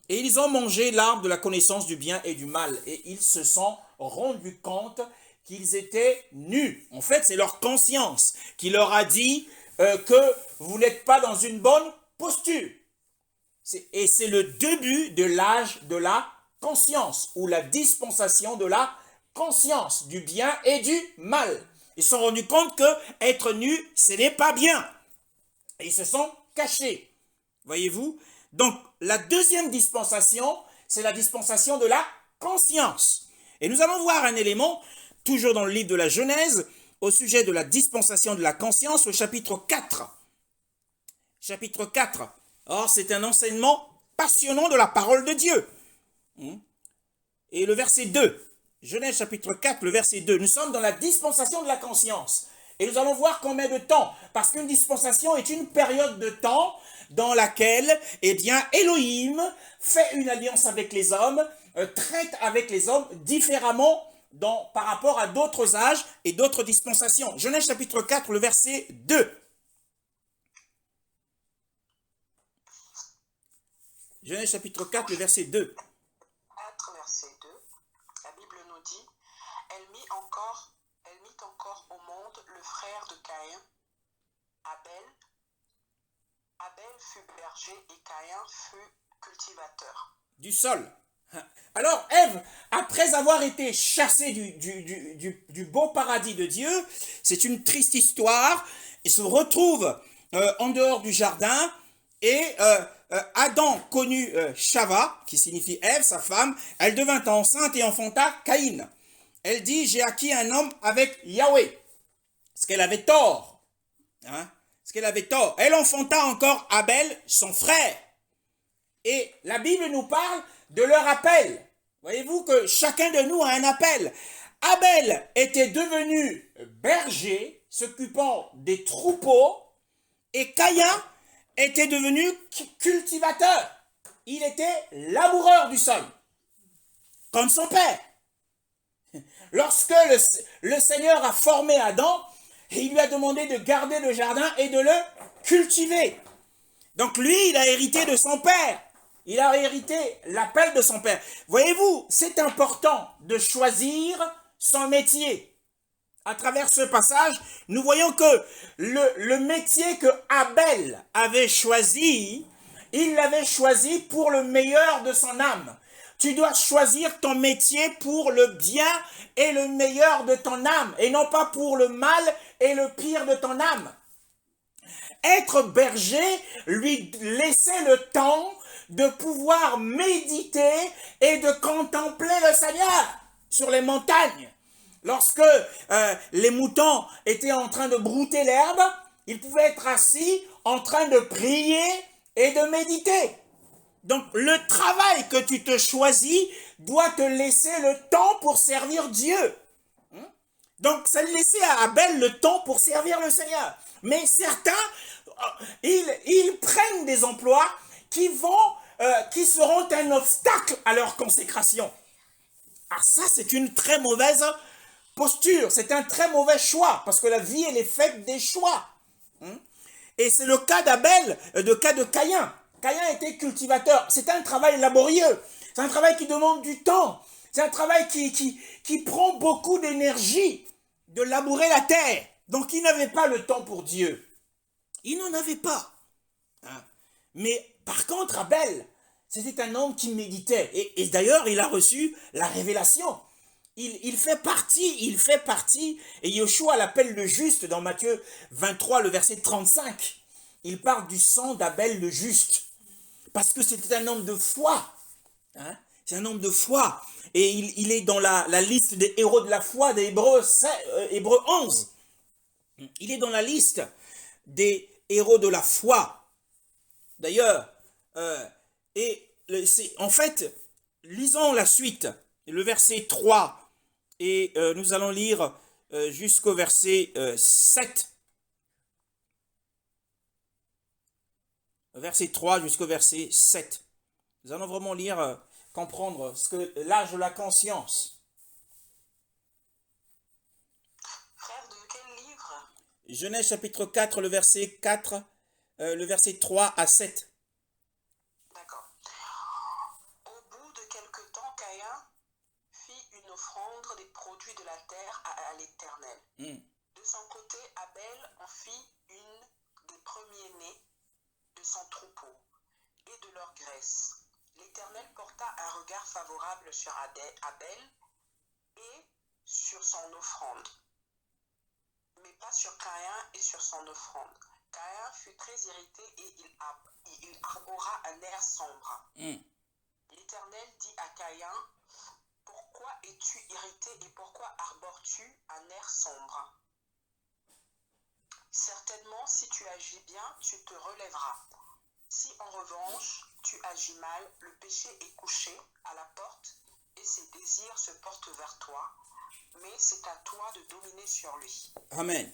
et ils ont mangé l'arbre de la connaissance du bien et du mal. Et ils se sont rendus compte qu'ils étaient nus. En fait, c'est leur conscience qui leur a dit que vous n'êtes pas dans une bonne posture. Et c'est le début de l'âge de la conscience, ou la dispensation de la conscience du bien et du mal. Ils se sont rendus compte que être nu, ce n'est pas bien. Et ils se sont cachés. Voyez-vous? Donc, la deuxième dispensation, c'est la dispensation de la conscience. Et nous allons voir un élément, toujours dans le livre de la Genèse, au sujet de la dispensation de la conscience, au chapitre 4. Chapitre 4. Or, c'est un enseignement passionnant de la parole de Dieu. Et le verset 2, Genèse chapitre 4, le verset 2, nous sommes dans la dispensation de la conscience. Et nous allons voir combien de temps, parce qu'une dispensation est une période de temps dans laquelle, eh bien, Elohim fait une alliance avec les hommes, traite avec les hommes différemment par rapport à d'autres âges et d'autres dispensations. Genèse chapitre 4, le verset 2. Genèse chapitre 4, le verset 2. 4, verset 2, la Bible nous dit, elle mit encore au monde le frère de Caïn, Abel. Abel fut berger et Caïn fut cultivateur. Du sol. Alors Ève, après avoir été chassée du beau paradis de Dieu, c'est une triste histoire, et se retrouve en dehors du jardin, et Adam connut Chava, qui signifie Ève, sa femme, elle devint enceinte et enfanta Caïn. Elle dit, j'ai acquis un homme avec Yahweh, parce qu'elle avait tort. Hein? Parce qu'elle avait tort. Elle enfanta encore Abel, son frère. Et la Bible nous parle de leur appel. Voyez-vous que chacun de nous a un appel. Abel était devenu berger, s'occupant des troupeaux, et Caïn était devenu cultivateur. Il était laboureur du sol, comme son père. Lorsque le Seigneur a formé Adam, il lui a demandé de garder le jardin et de le cultiver. Donc lui, il a hérité de son père. Il a hérité l'appel de son père. Voyez-vous, c'est important de choisir son métier. À travers ce passage, nous voyons que le métier que Abel avait choisi, il l'avait choisi pour le meilleur de son âme. Tu dois choisir ton métier pour le bien et le meilleur de ton âme, et non pas pour le mal et le pire de ton âme. Être berger lui laissait le temps de pouvoir méditer et de contempler le Seigneur sur les montagnes. Lorsque les moutons étaient en train de brouter l'herbe, il pouvait être assis en train de prier et de méditer. Donc le travail que tu te choisis doit te laisser le temps pour servir Dieu. Donc ça laissait à Abel le temps pour servir le Seigneur. Mais certains, ils prennent des emplois qui seront un obstacle à leur consécration. Ah, ça, c'est une très mauvaise posture, c'est un très mauvais choix, parce que la vie, elle est faite des choix. Et c'est le cas d'Abel, le cas de Caïn. Caïn était cultivateur. C'est un travail laborieux, c'est un travail qui demande du temps, c'est un travail qui prend beaucoup d'énergie de labourer la terre. Donc il n'avait pas le temps pour Dieu. Il n'en avait pas. Mais par contre, Abel, c'était un homme qui méditait. Et d'ailleurs, il a reçu la révélation. Il fait partie, et Yeshua l'appelle le juste dans Matthieu 23, le verset 35. Il parle du sang d'Abel le juste. Parce que c'était un homme de foi. C'est un homme de foi. Et il est dans la liste des héros de la foi des Hébreux 11. Il est dans la liste des héros de la foi. D'ailleurs, en fait, lisons la suite, le verset 3, et nous allons lire jusqu'au verset 7. Verset 3 jusqu'au verset 7. Nous allons vraiment lire, comprendre l'âge de la conscience. Frère, de quel livre? Genèse chapitre 4, le verset 4, le verset 3 à 7. D'accord. Au bout de quelque temps, Caïn fit une offrande des produits de la terre à l'Éternel. De son côté, Abel en fit une des premiers-nés de son troupeau et de leur graisse. L'Éternel porta un regard favorable sur Abel et sur son offrande, mais pas sur Caïn et sur son offrande. Caïn fut très irrité et il arbora un air sombre. L'Éternel dit à Caïn, « Pourquoi es-tu irrité et pourquoi arbores-tu un air sombre? Certainement, si tu agis bien, tu te relèveras. Si en revanche, tu agis mal, le péché est couché à la porte et ses désirs se portent vers toi, mais c'est à toi de dominer sur lui. » Amen.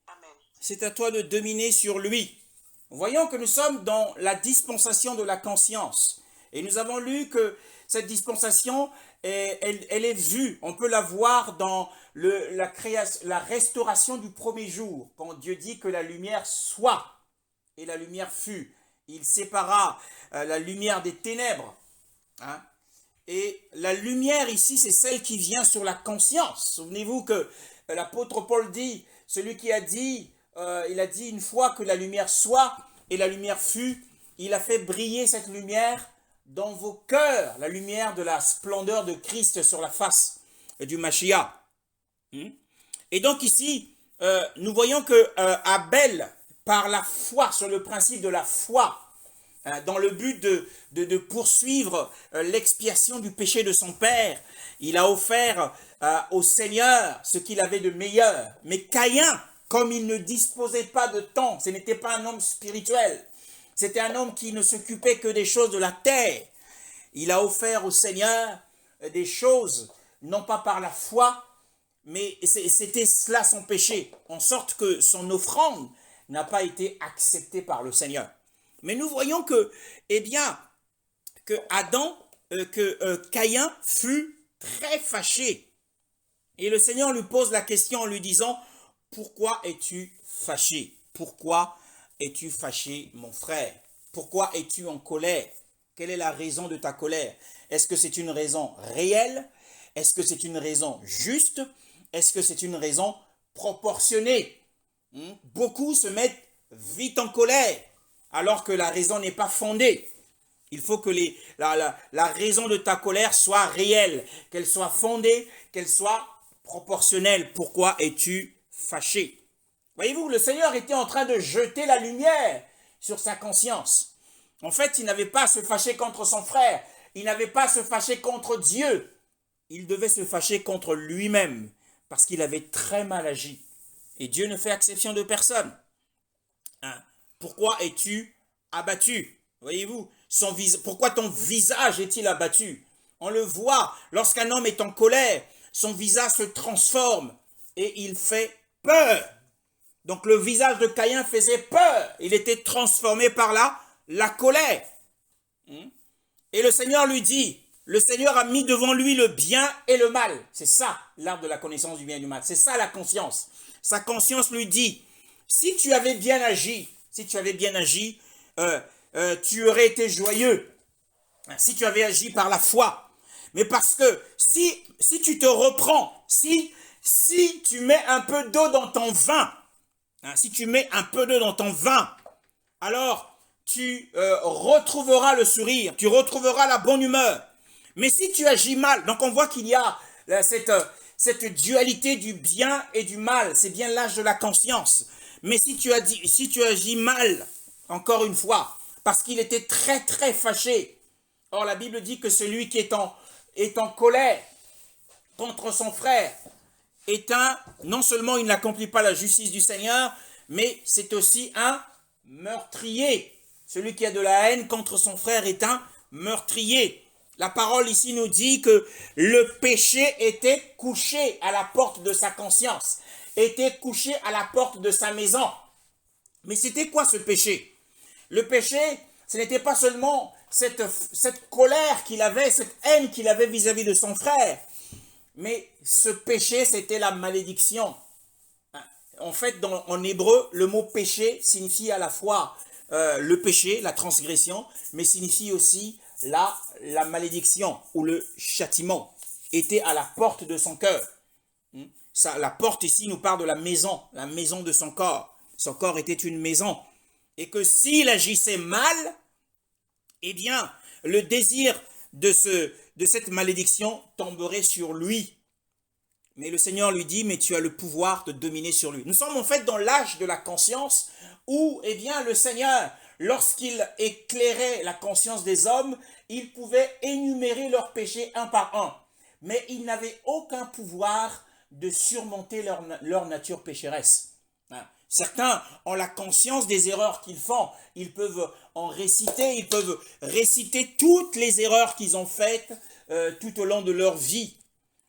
Amen. C'est à toi de dominer sur lui. Voyons que nous sommes dans la dispensation de la conscience. Et nous avons lu que cette dispensation, elle est vue. On peut la voir dans la restauration du premier jour. Quand Dieu dit que la lumière soit, et la lumière fut. Il sépara la lumière des ténèbres. Et la lumière ici, c'est celle qui vient sur la conscience. Souvenez-vous que l'apôtre Paul dit, celui qui a dit, il a dit une fois que la lumière soit, et la lumière fut, il a fait briller cette lumière dans vos cœurs, la lumière de la splendeur de Christ sur la face du Mashiach. Et donc ici, nous voyons que Abel, par la foi, sur le principe de la foi, dans le but de poursuivre l'expiation du péché de son père, il a offert au Seigneur ce qu'il avait de meilleur. Mais Caïn, comme il ne disposait pas de temps, ce n'était pas un homme spirituel, c'était un homme qui ne s'occupait que des choses de la terre. Il a offert au Seigneur des choses, non pas par la foi, mais c'était cela son péché, en sorte que son offrande n'a pas été acceptée par le Seigneur. Mais nous voyons que, eh bien, que Caïn fut très fâché. Et le Seigneur lui pose la question en lui disant, pourquoi es-tu fâché? Pourquoi es-tu fâché, mon frère? Pourquoi es-tu en colère? Quelle est la raison de ta colère? Est-ce que c'est une raison réelle? Est-ce que c'est une raison juste? Est-ce que c'est une raison proportionnée? Beaucoup se mettent vite en colère, alors que la raison n'est pas fondée. Il faut que la raison de ta colère soit réelle, qu'elle soit fondée, qu'elle soit proportionnelle. Pourquoi es-tu fâché? Voyez-vous, le Seigneur était en train de jeter la lumière sur sa conscience. En fait, il n'avait pas à se fâcher contre son frère, il n'avait pas à se fâcher contre Dieu. Il devait se fâcher contre lui-même, parce qu'il avait très mal agi. Et Dieu ne fait exception de personne. Pourquoi es-tu abattu? Voyez-vous, pourquoi ton visage est-il abattu? On le voit, lorsqu'un homme est en colère, son visage se transforme et il fait peur. Donc le visage de Caïn faisait peur. Il était transformé par la colère. Et le Seigneur lui dit, le Seigneur a mis devant lui le bien et le mal. C'est ça, l'arbre de la connaissance du bien et du mal. C'est ça la conscience. Sa conscience lui dit, si tu avais bien agi, tu aurais été joyeux. Si tu avais agi par la foi. Mais parce que si tu te reprends, si tu mets un peu d'eau dans ton vin, alors tu retrouveras le sourire, tu retrouveras la bonne humeur. Mais si tu agis mal, donc on voit qu'il y a cette dualité du bien et du mal, c'est bien l'âge de la conscience. Mais si tu agis mal, encore une fois, parce qu'il était très très fâché. Or la Bible dit que celui qui est en colère contre son frère non seulement il n'accomplit pas la justice du Seigneur, mais c'est aussi un meurtrier. Celui qui a de la haine contre son frère est un meurtrier. La parole ici nous dit que le péché était couché à la porte de sa conscience, était couché à la porte de sa maison. Mais c'était quoi ce péché? Le péché, ce n'était pas seulement cette colère qu'il avait, cette haine qu'il avait vis-à-vis de son frère, mais ce péché, c'était la malédiction. En fait, en hébreu, le mot péché signifie à la fois le péché, la transgression, mais signifie aussi la malédiction ou le châtiment était à la porte de son cœur. La porte ici nous parle de la maison de son corps. Son corps était une maison. Et que s'il agissait mal, eh bien, le désir de cette malédiction tomberait sur lui. Mais le Seigneur lui dit, mais tu as le pouvoir de dominer sur lui. Nous sommes en fait dans l'âge de la conscience où, eh bien, le Seigneur, lorsqu'il éclairait la conscience des hommes, il pouvait énumérer leurs péchés un par un. Mais il n'avait aucun pouvoir de surmonter leur nature pécheresse. Certains ont la conscience des erreurs qu'ils font. Ils peuvent réciter toutes les erreurs qu'ils ont faites tout au long de leur vie.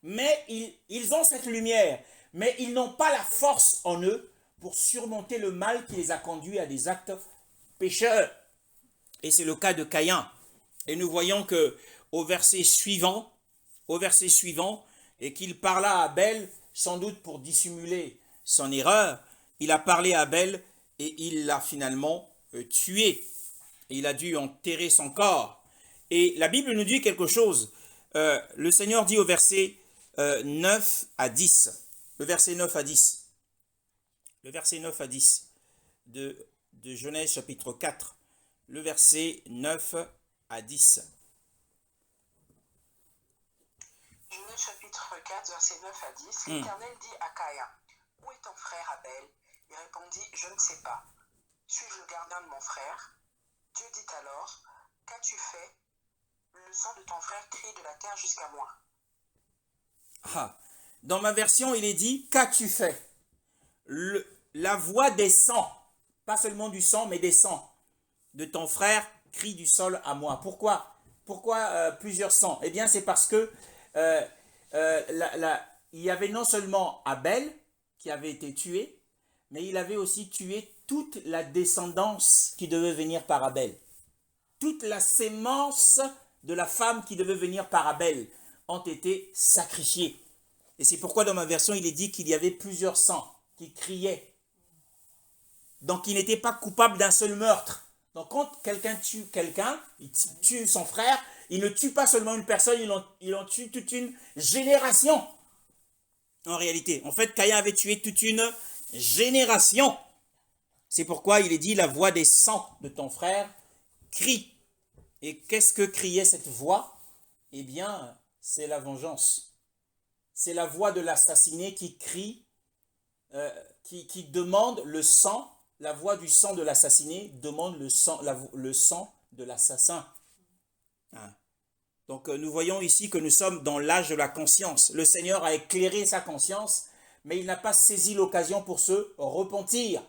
Mais ils ont cette lumière, mais ils n'ont pas la force en eux pour surmonter le mal qui les a conduits à des actes pécheurs. Et c'est le cas de Caïn. Et nous voyons que au verset suivant, et qu'il parla à Abel, sans doute pour dissimuler son erreur, il a parlé à Abel et il l'a finalement tué. Et il a dû enterrer son corps. Et la Bible nous dit quelque chose. Le Seigneur dit au verset 9 à 10. Le verset 9 à 10. Le verset 9 à 10 de de Genèse chapitre 4, le verset 9 à 10. Genèse chapitre 4, verset 9 à 10. L'Éternel dit à Caïn, où est ton frère Abel? Il répondit, je ne sais pas. Suis-je le gardien de mon frère? Dieu dit alors, qu'as-tu fait? Le sang de ton frère crie de la terre jusqu'à moi. Ah, dans ma version, il est dit, qu'as-tu fait? La voix des sangs, pas seulement du sang, mais des sangs de ton frère crie du sol à moi. Pourquoi? Pourquoi plusieurs sangs? Eh bien, c'est parce que il y avait non seulement Abel qui avait été tué, mais il avait aussi tué toute la descendance qui devait venir par Abel. Toute la sémence de la femme qui devait venir par Abel ont été sacrifiés. Et c'est pourquoi dans ma version, il est dit qu'il y avait plusieurs sangs qui criaient. Donc, il n'était pas coupable d'un seul meurtre. Donc, quand quelqu'un tue quelqu'un, il tue son frère, il ne tue pas seulement une personne, il en tue toute une génération. En réalité, en fait, Caïn avait tué toute une génération. C'est pourquoi il est dit, la voix des sangs de ton frère crie. Et qu'est-ce que criait cette voix? Eh bien, c'est la vengeance. C'est la voix de l'assassiné qui crie, qui demande le sang. La voix du sang de l'assassiné demande le sang de l'assassin. Hein. Donc nous voyons ici que nous sommes dans l'âge de la conscience. Le Seigneur a éclairé sa conscience, mais il n'a pas saisi l'occasion pour se repentir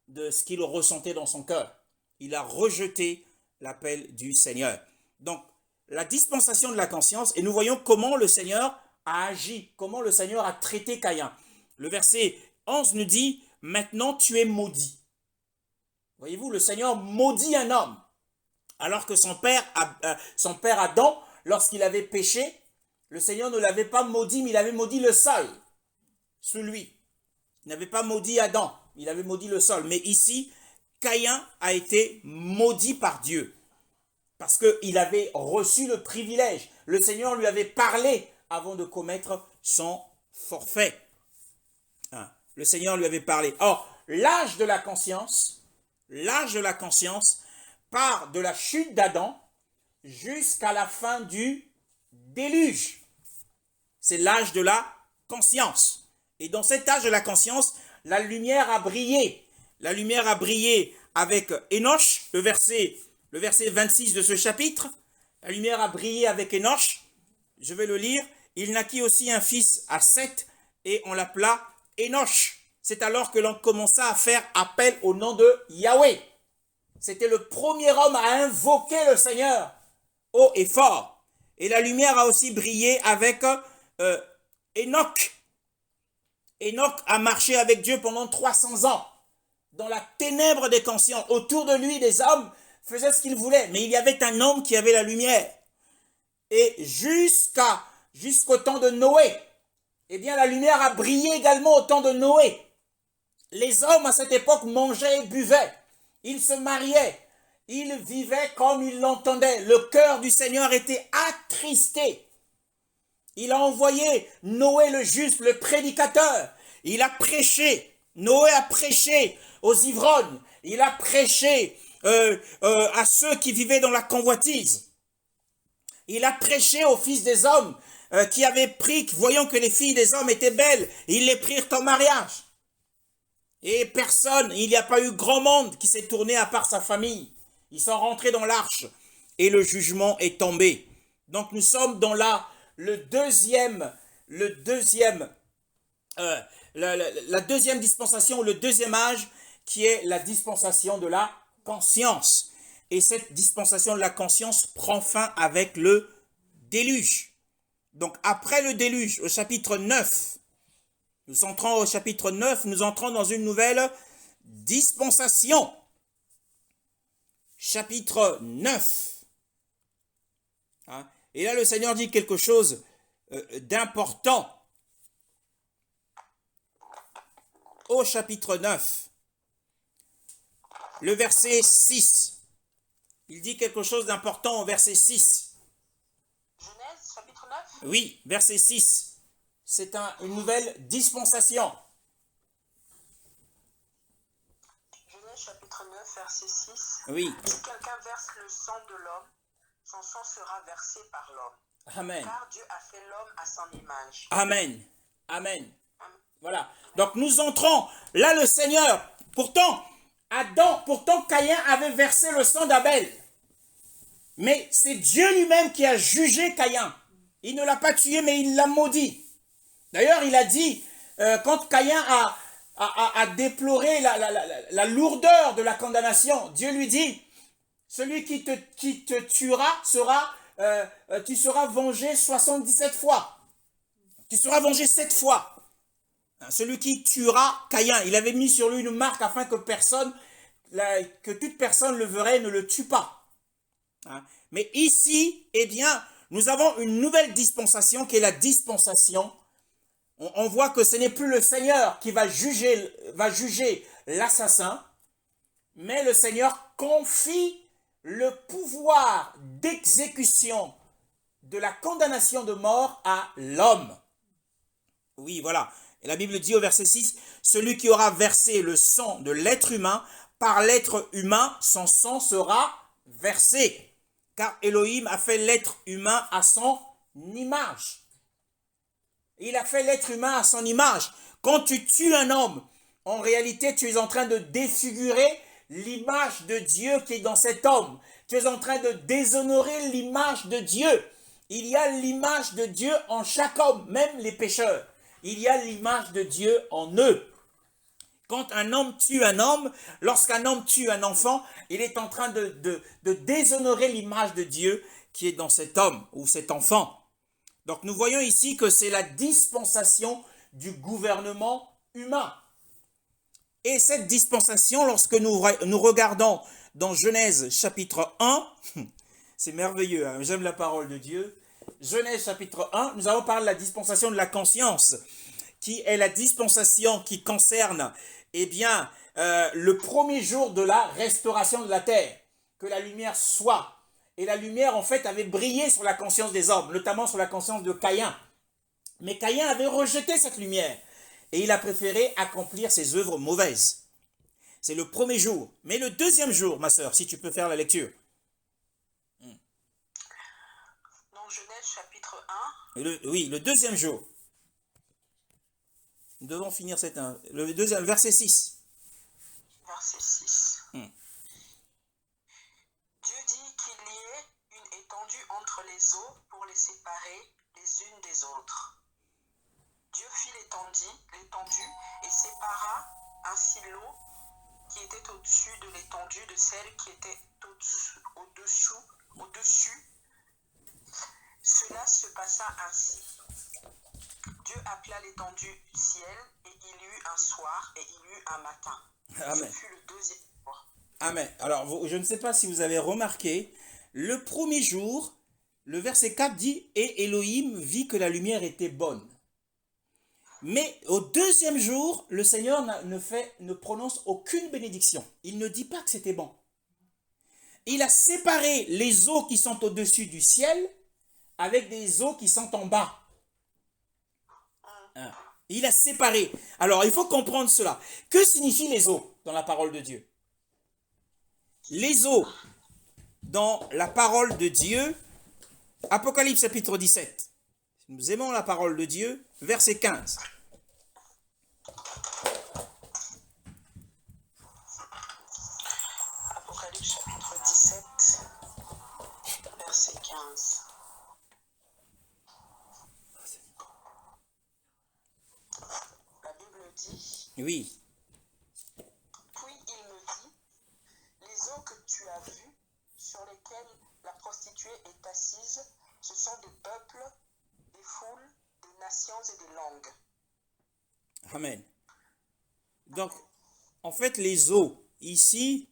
de ce qu'il ressentait dans son cœur. Il a rejeté l'appel du Seigneur. Donc la dispensation de la conscience, et nous voyons comment le Seigneur a agi, comment le Seigneur a traité Caïn. Le verset 11 nous dit, maintenant tu es maudit. Voyez-vous, le Seigneur maudit un homme, alors que son père Adam, lorsqu'il avait péché, le Seigneur ne l'avait pas maudit, mais il avait maudit le sol sous lui. Il n'avait pas maudit Adam, il avait maudit le sol. Mais ici, Caïn a été maudit par Dieu, parce qu'il avait reçu le privilège. Le Seigneur lui avait parlé avant de commettre son forfait. Hein, le Seigneur lui avait parlé. Or, l'âge de la conscience part de la chute d'Adam jusqu'à la fin du déluge. C'est l'âge de la conscience. Et dans cet âge de la conscience, la lumière a brillé. La lumière a brillé avec Enoch, le verset 26 de ce chapitre. La lumière a brillé avec Enoch. Je vais le lire. Il naquit aussi un fils à Seth et on l'appela Enoch. C'est alors que l'on commença à faire appel au nom de Yahweh. C'était le premier homme à invoquer le Seigneur haut et fort. Et la lumière a aussi brillé avec Enoch. Enoch a marché avec Dieu pendant 300 ans. Dans la ténèbre des consciences, autour de lui, les hommes faisaient ce qu'ils voulaient. Mais il y avait un homme qui avait la lumière. Et jusqu'au temps de Noé, eh bien la lumière a brillé également au temps de Noé. Les hommes à cette époque mangeaient et buvaient. Ils se mariaient. Ils vivaient comme ils l'entendaient. Le cœur du Seigneur était attristé. Il a envoyé Noé le juste, le prédicateur. Il a prêché. Noé a prêché aux ivrognes. Il a prêché à ceux qui vivaient dans la convoitise. Il a prêché aux fils des hommes qui avaient pris, voyant que les filles des hommes étaient belles, ils les prirent en mariage. Et personne, il n'y a pas eu grand monde qui s'est tourné à part sa famille. Ils sont rentrés dans l'arche et le jugement est tombé. Donc nous sommes dans la deuxième dispensation, le deuxième âge, qui est la dispensation de la conscience. Et cette dispensation de la conscience prend fin avec le déluge. Donc après le déluge, au chapitre 9, nous entrons au chapitre 9, nous entrons dans une nouvelle dispensation. Chapitre 9. Hein? Et là, le Seigneur dit quelque chose d'important. Au chapitre 9, le verset 6. Il dit quelque chose d'important au verset 6. Genèse, chapitre 9. Oui, verset 6. C'est une nouvelle dispensation. Genèse Genèse chapitre 9, verset 6. Oui. Si quelqu'un verse le sang de l'homme, son sang sera versé par l'homme. Amen. Car Dieu a fait l'homme à son image. Amen. Amen. Voilà. Donc nous entrons. Là, le Seigneur, pourtant, Caïn avait versé le sang d'Abel. Mais c'est Dieu lui-même qui a jugé Caïn. Il ne l'a pas tué, mais il l'a maudit. D'ailleurs, il a dit, quand Caïn a déploré la lourdeur de la condamnation, Dieu lui dit, celui qui te tuera tu seras vengé 77 fois. Tu seras vengé 7 fois. Celui qui tuera Caïn, il avait mis sur lui une marque afin que toute personne le verrait et ne le tue pas. Mais ici, eh bien, nous avons une nouvelle dispensation qui est la dispensation. On voit que ce n'est plus le Seigneur qui va juger l'assassin, mais le Seigneur confie le pouvoir d'exécution de la condamnation de mort à l'homme. Oui, voilà. Et la Bible dit au verset 6, « Celui qui aura versé le sang de l'être humain, par l'être humain, son sang sera versé. Car Elohim a fait l'être humain à son image. » Il a fait l'être humain à son image. Quand tu tues un homme, en réalité, tu es en train de défigurer l'image de Dieu qui est dans cet homme. Tu es en train de déshonorer l'image de Dieu. Il y a l'image de Dieu en chaque homme, même les pécheurs. Il y a l'image de Dieu en eux. Quand un homme tue un homme, lorsqu'un homme tue un enfant, il est en train de déshonorer l'image de Dieu qui est dans cet homme ou cet enfant. Donc nous voyons ici que c'est la dispensation du gouvernement humain. Et cette dispensation, lorsque nous regardons dans Genèse chapitre 1, c'est merveilleux, hein, j'aime la parole de Dieu. Genèse chapitre 1, nous allons parler de la dispensation de la conscience, qui est la dispensation qui concerne le premier jour de la restauration de la terre, que la lumière soit. Et la lumière, en fait, avait brillé sur la conscience des hommes, notamment sur la conscience de Caïn. Mais Caïn avait rejeté cette lumière et il a préféré accomplir ses œuvres mauvaises. C'est le premier jour. Mais le deuxième jour, ma sœur, si tu peux faire la lecture. Dans Genèse chapitre 1. Le deuxième jour. Nous devons finir le deuxième, verset 6. Verset 6. Dieu dit qu'il y ait une étendue entre les eaux pour les séparer les unes des autres. Dieu fit l'étendue et sépara ainsi l'eau qui était au-dessus de l'étendue de celle qui était au-dessus. Cela se passa ainsi. Dieu appela l'étendue ciel, et il y eut un soir, et il y eut un matin. Amen. Ce fut le deuxième jour. Amen. Alors, je ne sais pas si vous avez remarqué, le premier jour, le verset 4 dit « Et Elohim vit que la lumière était bonne ». Mais au deuxième jour, le Seigneur ne prononce aucune bénédiction. Il ne dit pas que c'était bon. Il a séparé les eaux qui sont au-dessus du ciel avec des eaux qui sont en bas. Il a séparé. Alors, il faut comprendre cela. Que signifient les eaux dans la parole de Dieu? Les eaux dans la parole de Dieu, Apocalypse chapitre 17. Nous aimons la parole de Dieu, verset 15. Apocalypse chapitre 17, verset 15. La Bible dit, Oui. puis il me dit, les eaux que tu as vues, sur lesquelles la prostituée est assise, ce sont des peuples, des foules, des nations et des langues. Amen. Donc, en fait, les eaux, ici,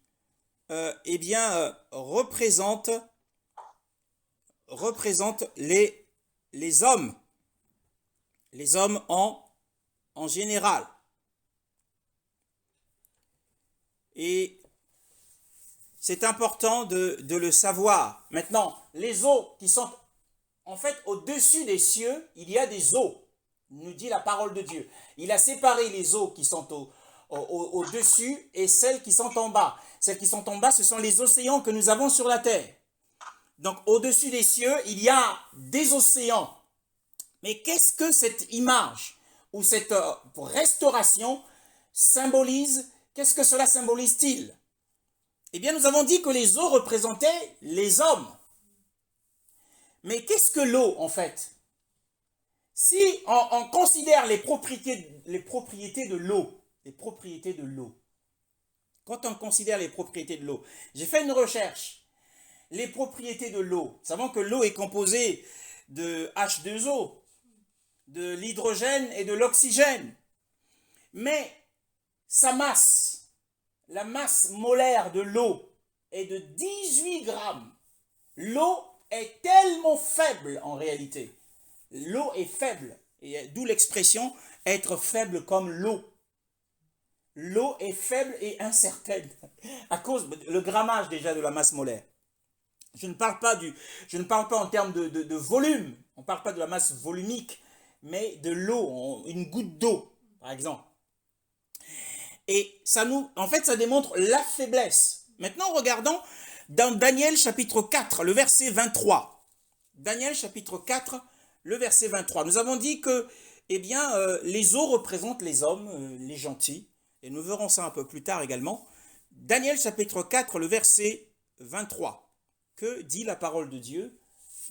représentent les hommes. Les hommes en général. Et c'est important de le savoir. Maintenant, les eaux qui sont en fait au-dessus des cieux, il y a des eaux, nous dit la parole de Dieu. Il a séparé les eaux qui sont au-dessus et celles qui sont en bas. Celles qui sont en bas, ce sont les océans que nous avons sur la terre. Donc au-dessus des cieux, il y a des océans. Mais qu'est-ce que cette image ou cette restauration symbolise? Qu'est-ce que cela symbolise-t-il? Eh bien, nous avons dit que les eaux représentaient les hommes. Mais qu'est-ce que l'eau, en fait? Si on considère les propriétés de l'eau, quand on considère les propriétés de l'eau, j'ai fait une recherche. Les propriétés de l'eau, nous savons que l'eau est composée de H2O, de l'hydrogène et de l'oxygène. Mais sa masse, la masse molaire de l'eau est de 18 grammes. L'eau est tellement faible en réalité. L'eau est faible, et d'où l'expression être faible comme l'eau. L'eau est faible et incertaine à cause le grammage déjà de la masse molaire. Je ne parle pas en termes de volume, on ne parle pas de la masse volumique, mais de l'eau, une goutte d'eau, par exemple. Et ça démontre la faiblesse. Maintenant, regardons dans Daniel chapitre 4, le verset 23. Daniel chapitre 4, le verset 23. Nous avons dit que, les eaux représentent les hommes, les gentils. Et nous verrons ça un peu plus tard également. Daniel chapitre 4, le verset 23. Que dit la parole de Dieu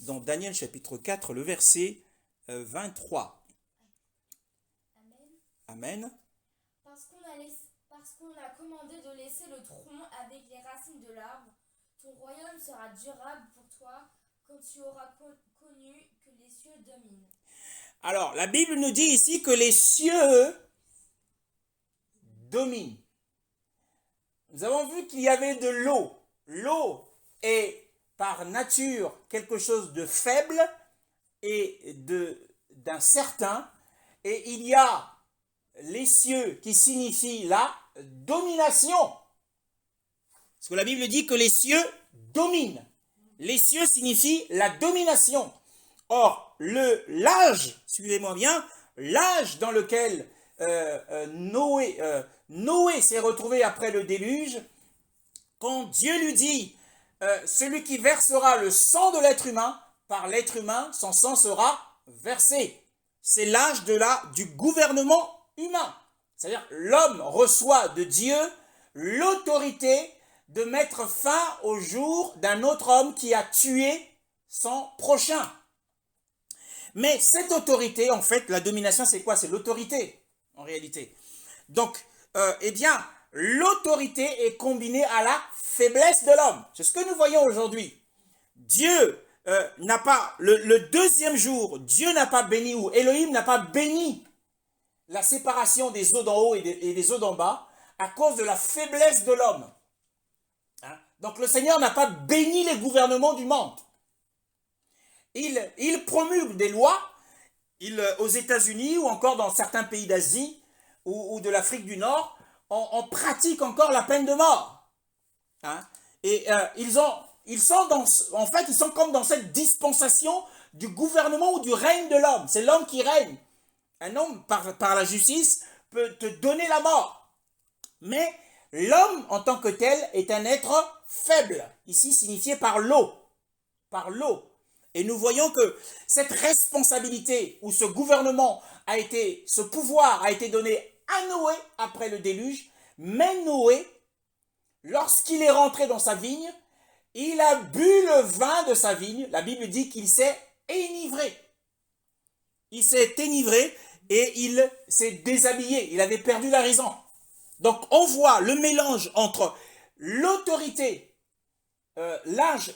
dans Daniel chapitre 4, le verset 23. Amen. Parce qu'on a commandé de laisser le tronc avec les racines de l'arbre, ton royaume sera durable pour toi quand tu auras connu que les cieux dominent. Alors, la Bible nous dit ici que les cieux dominent. Nous avons vu qu'il y avait de l'eau. L'eau est par nature quelque chose de faible et d'incertain. Et il y a les cieux qui signifient la domination. Parce que la Bible dit que les cieux dominent. Les cieux signifient la domination. Or, l'âge, suivez-moi bien, l'âge dans lequel Noé s'est retrouvé après le déluge, quand Dieu lui dit, celui qui versera le sang de l'être humain, par l'être humain, son sang sera versé. C'est l'âge du gouvernement humain. C'est-à-dire l'homme reçoit de Dieu l'autorité de mettre fin au jour d'un autre homme qui a tué son prochain. Mais cette autorité, en fait, la domination, c'est quoi? C'est l'autorité, en réalité. Donc, l'autorité est combinée à la faiblesse de l'homme. C'est ce que nous voyons aujourd'hui. Dieu n'a pas, le deuxième jour, Dieu n'a pas béni, ou Elohim n'a pas béni la séparation des eaux d'en haut et des eaux d'en bas à cause de la faiblesse de l'homme. Hein? Donc le Seigneur n'a pas béni les gouvernements du monde. Il promulgue des lois aux États-Unis ou encore dans certains pays d'Asie ou de l'Afrique du Nord, on pratique encore la peine de mort. Hein? Et ils sont comme dans cette dispensation du gouvernement ou du règne de l'homme. C'est l'homme qui règne. Un homme, par la justice, peut te donner la mort. Mais l'homme, en tant que tel, est un être faible. Ici, signifié par l'eau. Par l'eau. Et nous voyons que cette responsabilité ou ce gouvernement ce pouvoir a été donné à Noé après le déluge. Mais Noé, lorsqu'il est rentré dans sa vigne, il a bu le vin de sa vigne. La Bible dit qu'il s'est enivré. Il s'est enivré et il s'est déshabillé. Il avait perdu la raison. Donc on voit le mélange entre l'autorité, l'âge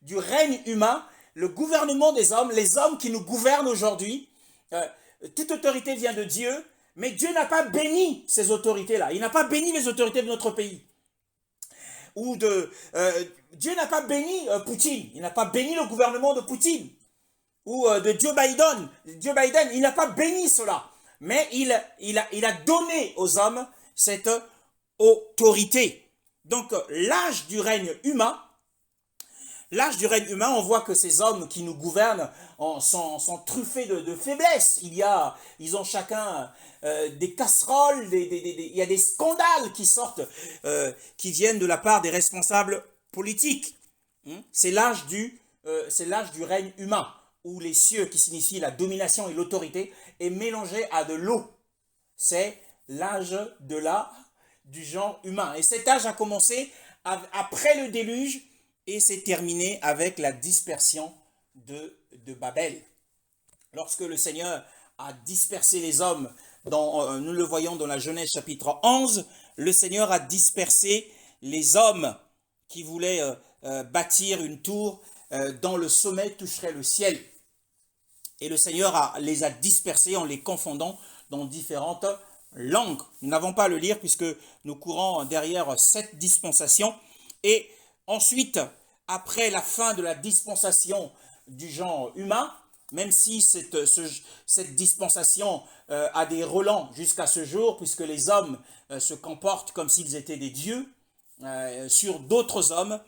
du règne humain, le gouvernement des hommes, les hommes qui nous gouvernent aujourd'hui. Toute autorité vient de Dieu, mais Dieu n'a pas béni ces autorités-là. Il n'a pas béni les autorités de notre pays. Dieu n'a pas béni Poutine. Il n'a pas béni le gouvernement de Poutine. Ou de Joe Biden. Joe Biden, il n'a pas béni cela. Mais il a donné aux hommes cette autorité. Donc, l'âge du règne humain, l'âge du règne humain, on voit que ces hommes qui nous gouvernent sont truffés de faiblesses. Ils ont chacun des casseroles, il y a des scandales qui sortent, qui viennent de la part des responsables politiques. C'est l'âge du règne humain, où les cieux, qui signifient la domination et l'autorité, est mélangé à de l'eau. C'est l'âge du genre humain. Et cet âge a commencé après le déluge et s'est terminé avec la dispersion de Babel. Lorsque le Seigneur a dispersé les hommes, nous le voyons dans la Genèse chapitre 11, le Seigneur a dispersé les hommes qui voulaient bâtir une tour dont le sommet toucherait le ciel. Et le Seigneur les a dispersés en les confondant dans différentes langues. Nous n'avons pas à le lire puisque nous courons derrière cette dispensation. Et ensuite, après la fin de la dispensation du genre humain, même si cette dispensation a des relents jusqu'à ce jour, puisque les hommes se comportent comme s'ils étaient des dieux sur d'autres hommes,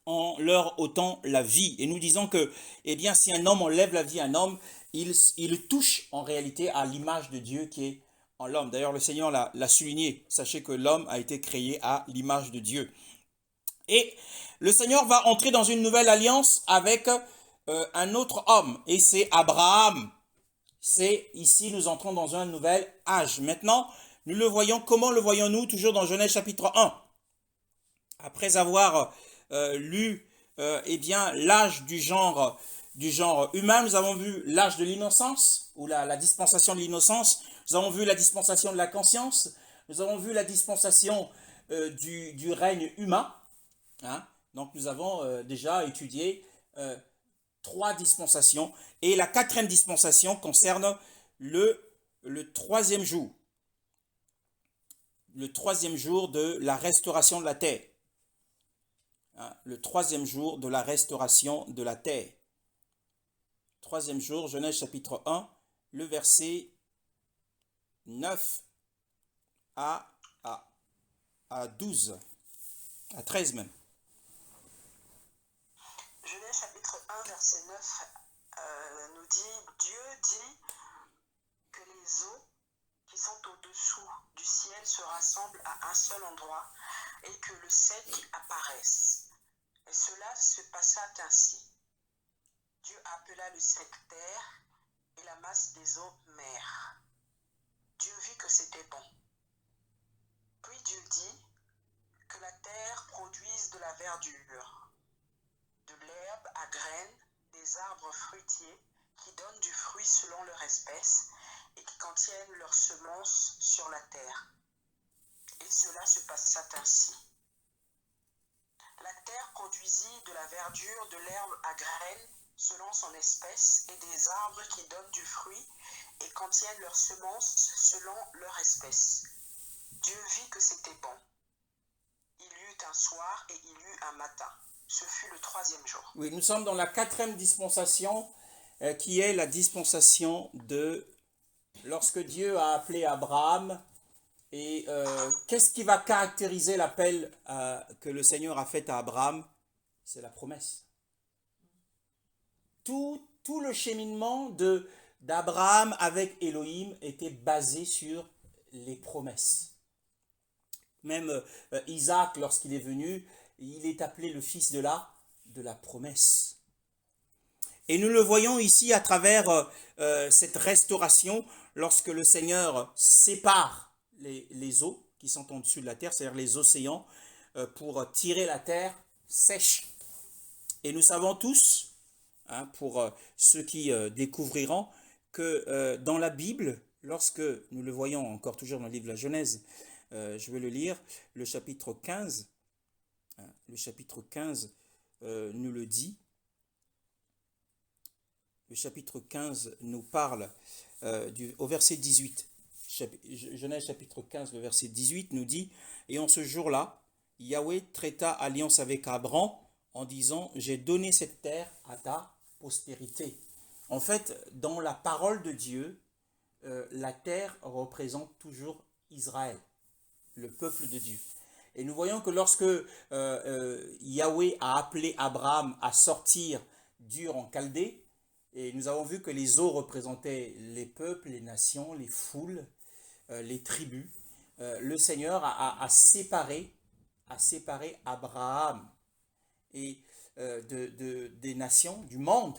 en leur ôtant la vie. Et nous disons que, eh bien, si un homme enlève la vie à un homme, il touche en réalité à l'image de Dieu qui est en l'homme. D'ailleurs, le Seigneur l'a souligné. Sachez que l'homme a été créé à l'image de Dieu. Et le Seigneur va entrer dans une nouvelle alliance avec un autre homme, et c'est Abraham. Ici, nous entrons dans un nouvel âge. Maintenant, nous le voyons, comment le voyons-nous? Toujours dans Genèse chapitre 1. Après avoir lu eh bien, l'âge du genre humain, nous avons vu l'âge de l'innocence, ou la dispensation de l'innocence, nous avons vu la dispensation de la conscience, nous avons vu la dispensation du règne humain. Hein? Donc nous avons déjà étudié 3 dispensations, et la 4e dispensation concerne le 3e jour. Le 3e jour de la restauration de la terre. Le 3e jour de la restauration de la terre. 3e jour, Genèse chapitre 1, le verset 9 à 12, à 13 même. Genèse chapitre 1, verset 9 nous dit, Dieu dit que les eaux qui sont au-dessous du ciel se rassemblent à un seul endroit et que le sec apparaisse. Et cela se passa ainsi. Dieu appela le sec terre et la masse des eaux mer. Dieu vit que c'était bon. Puis Dieu dit que la terre produise de la verdure, de l'herbe à graines, des arbres fruitiers qui donnent du fruit selon leur espèce et qui contiennent leurs semences sur la terre. Et cela se passa ainsi. La terre produisit de la verdure, de l'herbe à graines selon son espèce et des arbres qui donnent du fruit et contiennent leurs semences selon leur espèce. Dieu vit que c'était bon. Il y eut un soir et il y eut un matin. Ce fut le 3e jour. Oui, nous sommes dans la 4e dispensation qui est la dispensation de lorsque Dieu a appelé Abraham. Et qu'est-ce qui va caractériser l'appel que le Seigneur a fait à Abraham? C'est la promesse. Tout le cheminement d'Abraham avec Elohim était basé sur les promesses. Même Isaac, lorsqu'il est venu, il est appelé le fils de la promesse. Et nous le voyons ici à travers cette restauration, lorsque le Seigneur sépare les eaux qui sont en dessus de la terre, c'est-à-dire les océans, pour tirer la terre sèche. Et nous savons tous, hein, pour ceux qui découvriront, que dans la Bible, lorsque nous le voyons encore toujours dans le livre de la Genèse, je vais le lire, le chapitre 15, hein, nous le dit. Le chapitre 15 nous parle au verset 18. Genèse chapitre 15, le verset 18 nous dit « Et en ce jour-là, Yahweh traita alliance avec Abraham en disant « J'ai donné cette terre à ta postérité ». En fait, dans la parole de Dieu, la terre représente toujours Israël, le peuple de Dieu. Et nous voyons que lorsque Yahweh a appelé Abraham à sortir d'Ur en Chaldée, et nous avons vu que les eaux représentaient les peuples, les nations, les foules, les tribus, le Seigneur a séparé Abraham et des nations, du monde.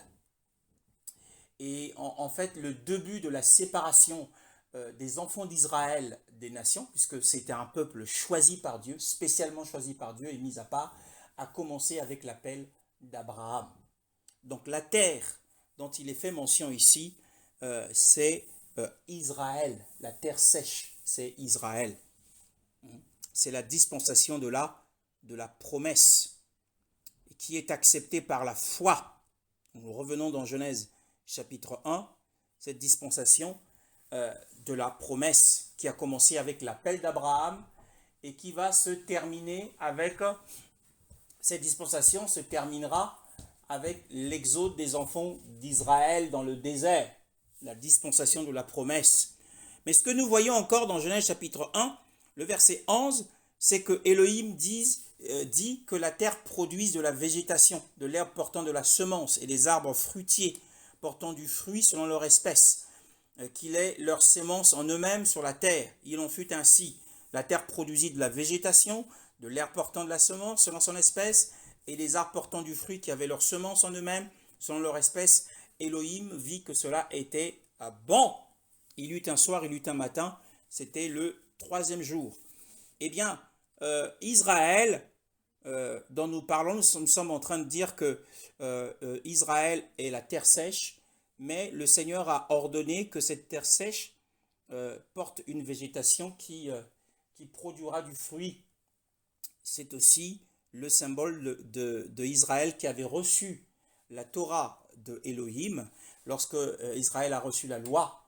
Et en fait, le début de la séparation des enfants d'Israël des nations, puisque c'était un peuple choisi par Dieu, spécialement choisi par Dieu et mis à part, a commencé avec l'appel d'Abraham. Donc la terre dont il est fait mention ici, c'est Israël, la terre sèche, c'est Israël. C'est la dispensation de la promesse qui est acceptée par la foi. Nous revenons dans Genèse chapitre 1, cette dispensation de la promesse qui a commencé avec l'appel d'Abraham et qui va se terminer avec, cette dispensation se terminera avec l'exode des enfants d'Israël dans le désert, la dispensation de la promesse. Mais ce que nous voyons encore dans Genèse chapitre 1, le verset 11, c'est que Elohim dit que la terre produise de la végétation, de l'herbe portant de la semence et des arbres fruitiers portant du fruit selon leur espèce, qu'il ait leur sémence en eux-mêmes sur la terre. Il en fut ainsi. La terre produisit de la végétation, de l'herbe portant de la semence selon son espèce, et des arbres portant du fruit qui avaient leur semence en eux-mêmes selon leur espèce. Elohim vit que cela était bon. Il eut un soir, il eut un matin, c'était le 3e jour. Eh bien, Israël, dont nous parlons, nous sommes en train de dire que Israël est la terre sèche, mais le Seigneur a ordonné que cette terre sèche porte une végétation qui produira du fruit. C'est aussi le symbole de Israël qui avait reçu la Torah de Elohim. Lorsque Israël a reçu la loi,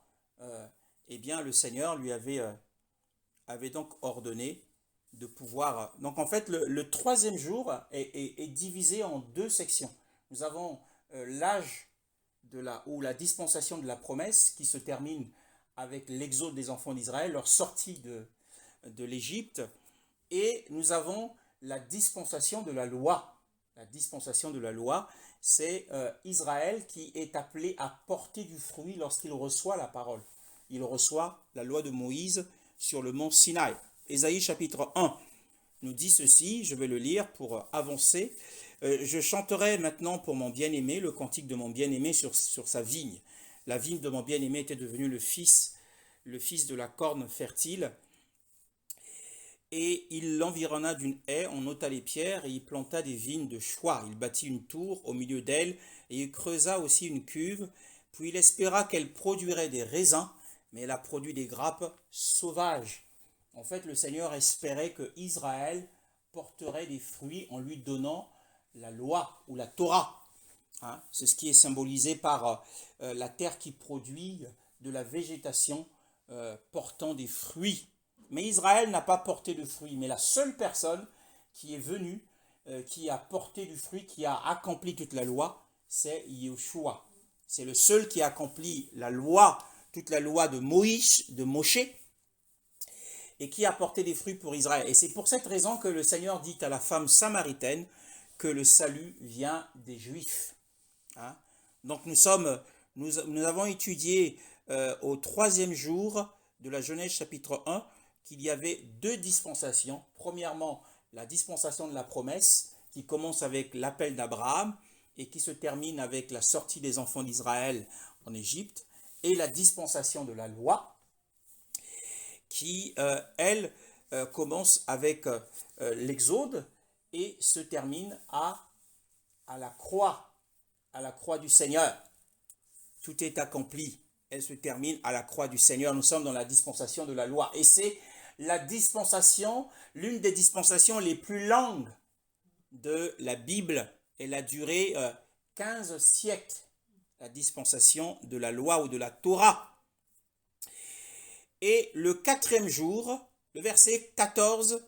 eh bien le Seigneur lui avait donc ordonné de pouvoir... Donc en fait, le 3e jour est divisé en 2 sections. Nous avons l'âge ou la dispensation de la promesse qui se termine avec l'exode des enfants d'Israël, leur sortie de l'Égypte, et nous avons la dispensation de la loi. La dispensation de la loi, c'est Israël qui est appelé à porter du fruit lorsqu'il reçoit la parole. Il reçoit la loi de Moïse sur le mont Sinaï. Ésaïe chapitre 1 nous dit ceci, je vais le lire pour avancer. Je chanterai maintenant pour mon bien-aimé le cantique de mon bien-aimé sur sa vigne. La vigne de mon bien-aimé était devenue le fils de la corne fertile. Et il l'environna d'une haie, on ôta les pierres et il planta des vignes de choix. Il bâtit une tour au milieu d'elle et il creusa aussi une cuve. Puis il espéra qu'elle produirait des raisins, mais elle a produit des grappes sauvages. En fait, le Seigneur espérait que Israël porterait des fruits en lui donnant la loi ou la Torah. Hein, c'est ce qui est symbolisé par la terre qui produit de la végétation portant des fruits. Mais Israël n'a pas porté de fruits. Mais la seule personne qui est venue, qui a porté du fruit, qui a accompli toute la loi, c'est Yeshua. C'est le seul qui a accompli la loi, toute la loi de Moïse, de Moshe, et qui a porté des fruits pour Israël. Et c'est pour cette raison que le Seigneur dit à la femme samaritaine que le salut vient des Juifs. Hein? Donc nous avons étudié au 3e jour de la Genèse chapitre 1 qu'il y avait 2 dispensations. Premièrement, la dispensation de la promesse qui commence avec l'appel d'Abraham et qui se termine avec la sortie des enfants d'Israël en Égypte, et la dispensation de la loi qui, elle, commence avec l'Exode et se termine à la croix du Seigneur. Tout est accompli. Elle se termine à la croix du Seigneur. Nous sommes dans la dispensation de la loi. Et c'est la dispensation, l'une des dispensations les plus longues de la Bible. Elle a duré 15 siècles, la dispensation de la loi ou de la Torah. Et le 4e jour, le verset 14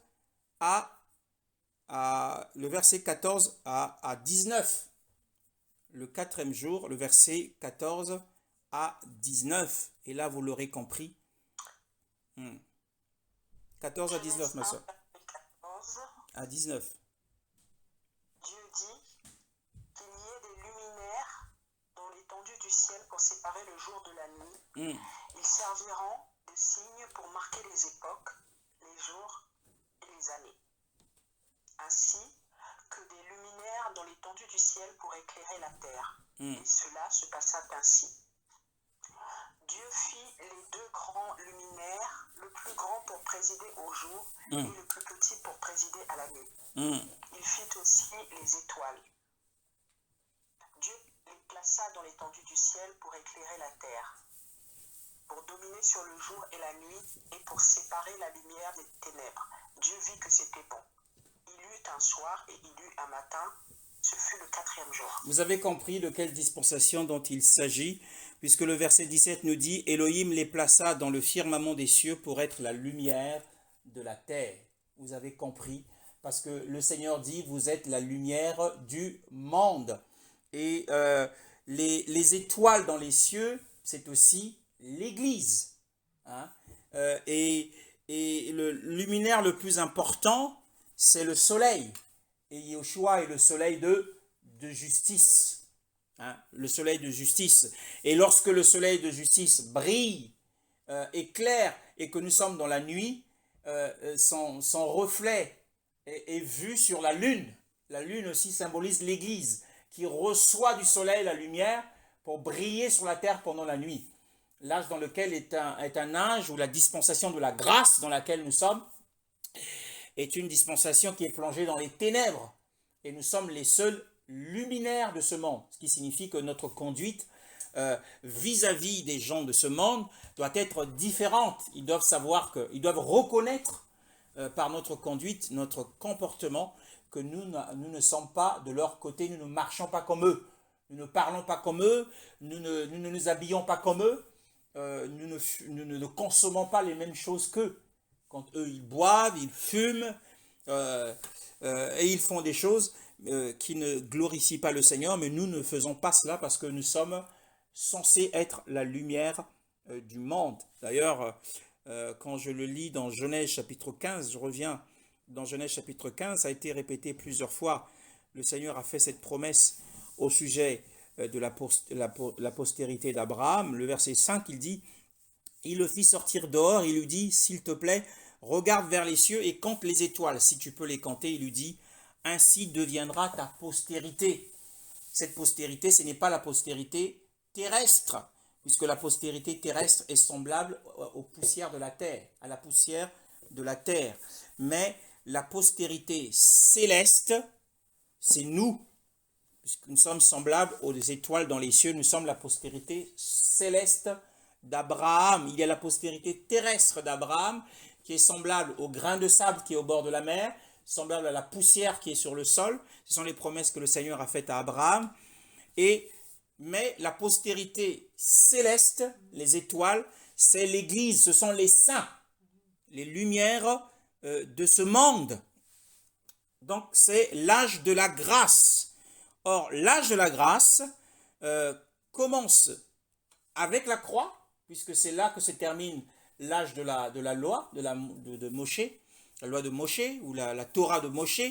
à 19. Le 4e jour, le verset 14 à 19. Et là, vous l'aurez compris. 14 à 19, ma soeur. 14, à 19. Dieu dit qu'il y ait des luminaires dans l'étendue du ciel pour séparer le jour de la nuit. Hmm. Ils serviront de signes pour marquer les époques, les jours et les années. Ainsi que des luminaires dans l'étendue du ciel pour éclairer la terre. Et cela se passa ainsi. Dieu fit les deux grands luminaires, le plus grand pour présider au jour et le plus petit pour présider à la nuit. Il fit aussi les étoiles. Dieu les plaça dans l'étendue du ciel pour éclairer la terre, pour dominer sur le jour et la nuit et pour séparer la lumière des ténèbres. Dieu vit que c'était bon. Il eut un soir et il eut un matin. Ce fut le 4e jour. Vous avez compris de quelle dispensation dont il s'agit, puisque le verset 17 nous dit « Elohim les plaça dans le firmament des cieux pour être la lumière de la terre. » Vous avez compris, parce que le Seigneur dit « Vous êtes la lumière du monde. » Et les étoiles dans les cieux, c'est aussi l'Église. Hein? Et le luminaire le plus important, c'est le soleil. Et Yeshua est le soleil de justice. Hein, le soleil de justice. Et lorsque le soleil de justice brille, éclaire, et que nous sommes dans la nuit, son reflet est vu sur la lune. La lune aussi symbolise l'Église, qui reçoit du soleil la lumière pour briller sur la terre pendant la nuit. L'âge dans lequel est un âge où la dispensation de la grâce dans laquelle nous sommes est une dispensation qui est plongée dans les ténèbres. Et nous sommes les seuls luminaires de ce monde. Ce qui signifie que notre conduite vis-à-vis des gens de ce monde doit être différente. Ils doivent savoir ils doivent reconnaître par notre conduite, notre comportement, que nous ne sommes pas de leur côté, nous ne marchons pas comme eux. Nous ne parlons pas comme eux, nous ne nous habillons pas comme eux, nous ne consommons pas les mêmes choses qu'eux. Quand eux, ils boivent, ils fument, et ils font des choses qui ne glorifient pas le Seigneur, mais nous ne faisons pas cela parce que nous sommes censés être la lumière du monde. D'ailleurs, quand je le lis dans Genèse chapitre 15, je reviens dans Genèse chapitre 15, ça a été répété plusieurs fois. Le Seigneur a fait cette promesse au sujet de la postérité d'Abraham. Le verset 5, il dit... Il le fit sortir dehors, il lui dit, s'il te plaît, regarde vers les cieux et compte les étoiles. Si tu peux les compter, il lui dit, ainsi deviendra ta postérité. Cette postérité, ce n'est pas la postérité terrestre, puisque la postérité terrestre est semblable aux poussières de la terre, à la poussière de la terre. Mais la postérité céleste, c'est nous, puisque nous sommes semblables aux étoiles dans les cieux, nous sommes la postérité céleste d'Abraham. Il y a la postérité terrestre d'Abraham qui est semblable au grain de sable qui est au bord de la mer, semblable à la poussière qui est sur le sol. Ce sont les promesses que le Seigneur a faites à Abraham. Mais la postérité céleste, les étoiles, c'est l'Église, ce sont les saints, les lumières de ce monde. Donc c'est l'âge de la grâce. Or, l'âge de la grâce commence avec la croix, puisque c'est là que se termine l'âge de la loi, de Moshe, la loi de Moshe, ou la Torah de Moshe,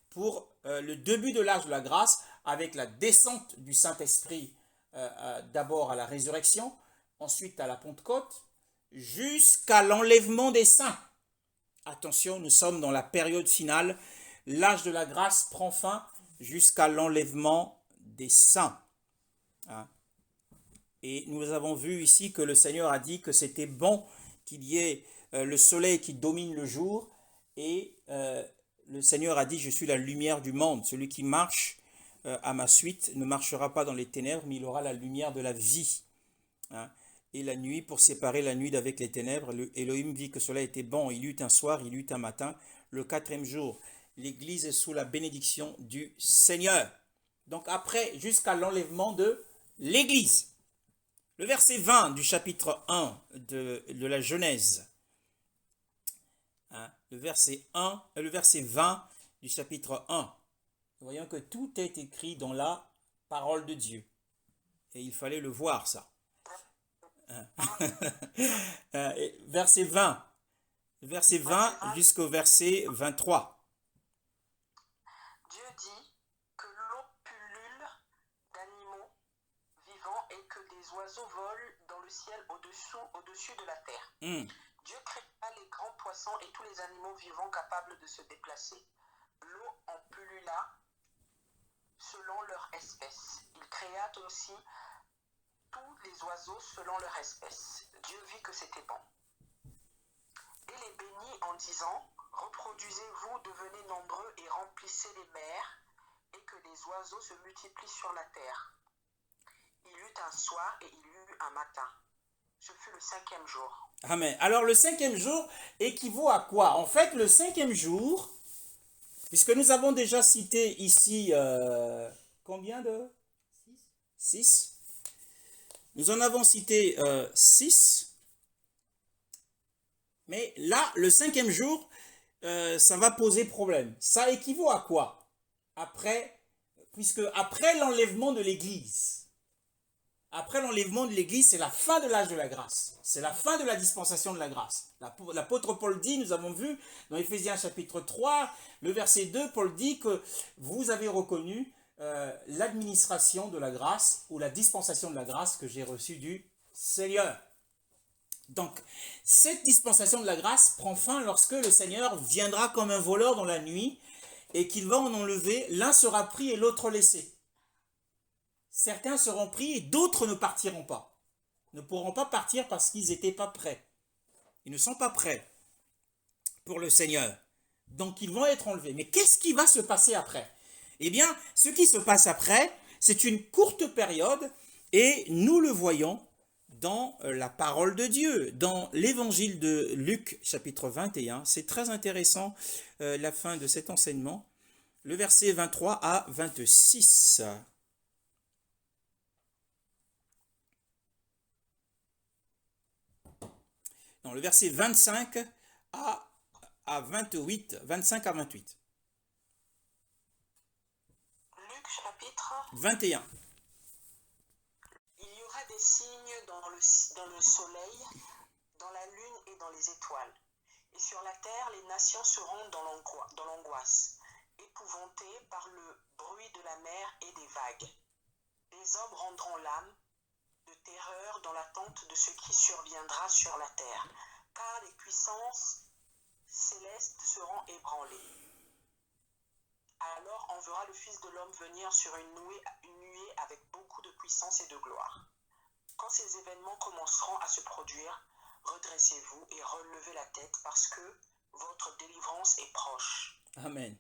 pour le début de l'âge de la grâce, avec la descente du Saint-Esprit, d'abord à la résurrection, ensuite à la Pentecôte, jusqu'à l'enlèvement des saints. Attention, nous sommes dans la période finale, l'âge de la grâce prend fin jusqu'à l'enlèvement des saints. Hein? Et nous avons vu ici que le Seigneur a dit que c'était bon qu'il y ait le soleil qui domine le jour. Et le Seigneur a dit, je suis la lumière du monde. Celui qui marche à ma suite ne marchera pas dans les ténèbres, mais il aura la lumière de la vie. Hein? Et la nuit, pour séparer la nuit d'avec les ténèbres, Elohim vit que cela était bon. Il eut un soir, il eut un matin. Le 4e jour, l'Église est sous la bénédiction du Seigneur. Donc après, jusqu'à l'enlèvement de l'Église. Le verset 20 du chapitre 1 de la Genèse. Hein, le verset 20 du chapitre 1. Nous voyons que tout est écrit dans la parole de Dieu. Et il fallait le voir, ça. Hein. Verset 20. Verset 20 jusqu'au verset 23. le ciel au-dessus de la terre. Hmm. Dieu créa les grands poissons et tous les animaux vivants capables de se déplacer. L'eau en pullula selon leur espèce. Il créa aussi tous les oiseaux selon leur espèce. Dieu vit que c'était bon. Et les bénit en disant, reproduisez-vous, devenez nombreux et remplissez les mers, et que les oiseaux se multiplient sur la terre. Il eut un soir et il eut un matin. Ce fut le 5e jour. Amen. Alors le 5e jour équivaut à quoi? En fait, le 5e jour, puisque nous avons déjà cité ici combien de? 6. Nous en avons cité 6. Mais là, le 5e jour, ça va poser problème. Ça équivaut à quoi? Puisque après l'enlèvement de l'Église, c'est la fin de l'âge de la grâce. C'est la fin de la dispensation de la grâce. L'apôtre Paul dit, nous avons vu dans Éphésiens chapitre 3, le verset 2, Paul dit que vous avez reconnu l'administration de la grâce ou la dispensation de la grâce que j'ai reçue du Seigneur. Donc, cette dispensation de la grâce prend fin lorsque le Seigneur viendra comme un voleur dans la nuit et qu'il va en enlever, l'un sera pris et l'autre laissé. Certains seront pris et d'autres ne partiront pas. Ne pourront pas partir parce qu'ils n'étaient pas prêts. Ils ne sont pas prêts pour le Seigneur. Donc, ils vont être enlevés. Mais qu'est-ce qui va se passer après? Eh bien, ce qui se passe après, c'est une courte période et nous le voyons dans la parole de Dieu, dans l'évangile de Luc, chapitre 21. C'est très intéressant, la fin de cet enseignement. Le verset 23 à 26. Dans le verset 25 à 28. 25 à 28. Luc chapitre 21. Il y aura des signes dans le soleil, dans la lune et dans les étoiles. Et sur la terre, les nations seront dans l'angoisse, épouvantées par le bruit de la mer et des vagues. Les hommes rendront l'âme de terreur dans l'attente de ce qui surviendra sur la terre, car les puissances célestes seront ébranlées. Alors on verra le Fils de l'homme venir sur une nuée avec beaucoup de puissance et de gloire. Quand ces événements commenceront à se produire, redressez-vous et relevez la tête parce que votre délivrance est proche. Amen.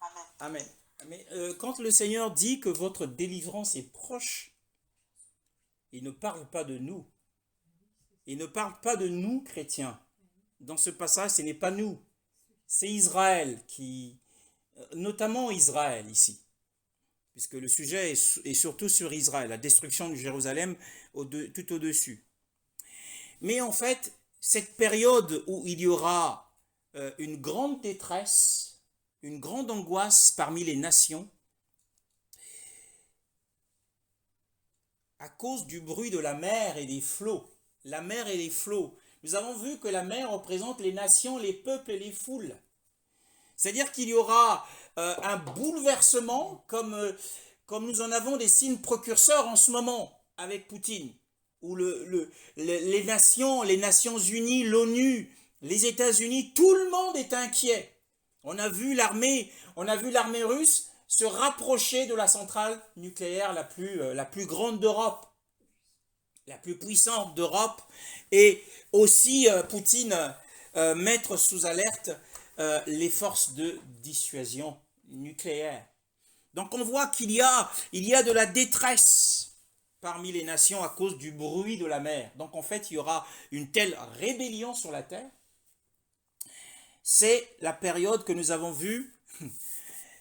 Amen. Amen. Mais quand le Seigneur dit que votre délivrance est proche, il ne parle pas de nous. Il ne parle pas de nous, chrétiens. Dans ce passage, ce n'est pas nous. C'est Israël notamment Israël ici. Puisque le sujet est surtout sur Israël, la destruction de Jérusalem tout au-dessus. Mais en fait, cette période où il y aura une grande détresse, une grande angoisse parmi les nations, à cause du bruit de la mer et des flots. La mer et les flots. Nous avons vu que la mer représente les nations, les peuples et les foules. C'est-à-dire qu'il y aura un bouleversement comme nous en avons des signes précurseurs en ce moment avec Poutine, où les Nations Unies, l'ONU, les États-Unis, tout le monde est inquiet. On a vu l'armée russe se rapprocher de la centrale nucléaire la plus grande d'Europe, la plus puissante d'Europe, et aussi Poutine mettre sous alerte les forces de dissuasion nucléaire. Donc on voit qu'il y a de la détresse parmi les nations à cause du bruit de la mer. Donc en fait, il y aura une telle rébellion sur la terre. C'est la période que nous avons vue.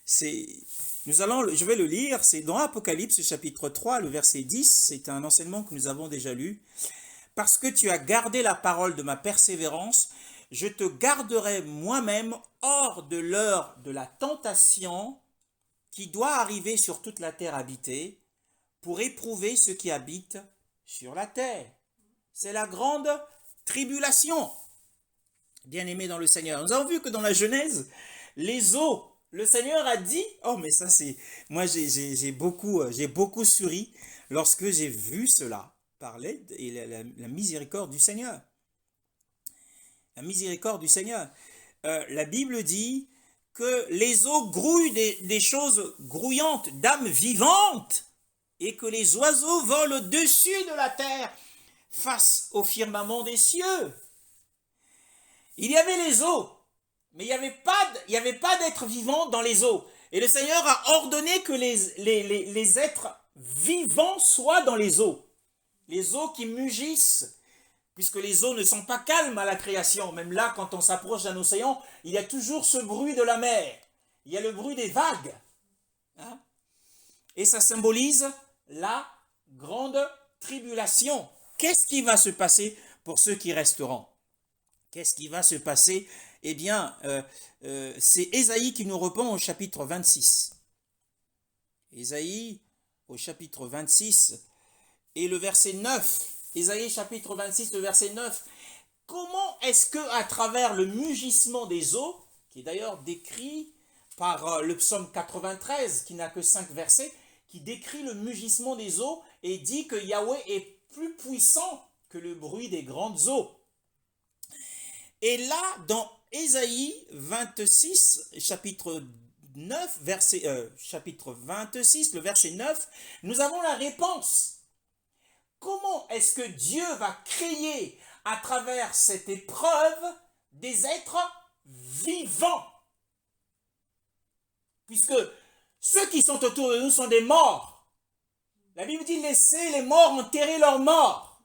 Je vais le lire, c'est dans Apocalypse chapitre 3, le verset 10. C'est un enseignement que nous avons déjà lu. Parce que tu as gardé la parole de ma persévérance, je te garderai moi-même hors de l'heure de la tentation qui doit arriver sur toute la terre habitée pour éprouver ceux qui habitent sur la terre. C'est la grande tribulation. Bien-aimés dans le Seigneur. Nous avons vu que dans la Genèse, les eaux, le Seigneur a dit, oh mais ça c'est, moi j'ai beaucoup souri lorsque j'ai vu cela. par l'aide et la miséricorde du Seigneur. La miséricorde du Seigneur. La Bible dit que les eaux grouillent des choses grouillantes, d'âmes vivantes, et que les oiseaux volent au-dessus de la terre, face au firmament des cieux. Il y avait les eaux, mais il n'y avait pas d'êtres vivants dans les eaux. Et le Seigneur a ordonné que les êtres vivants soient dans les eaux qui mugissent, puisque les eaux ne sont pas calmes à la création. Même là, quand on s'approche d'un océan, il y a toujours ce bruit de la mer. Il y a le bruit des vagues. Hein? Et ça symbolise la grande tribulation. Qu'est-ce qui va se passer pour ceux qui resteront? Qu'est-ce qui va se passer? Eh bien, c'est Ésaïe qui nous répond au chapitre 26. Ésaïe, au chapitre 26, et le verset 9. Ésaïe, chapitre 26, le verset 9. Comment est-ce que, à travers le mugissement des eaux, qui est d'ailleurs décrit par le psaume 93, qui n'a que 5 versets, qui décrit le mugissement des eaux et dit que Yahweh est plus puissant que le bruit des grandes eaux. Et là, dans Ésaïe 26, chapitre 9, chapitre 26, le verset 9, nous avons la réponse. Comment est-ce que Dieu va créer à travers cette épreuve des êtres vivants? Puisque ceux qui sont autour de nous sont des morts. La Bible dit laissez les morts enterrer leurs morts.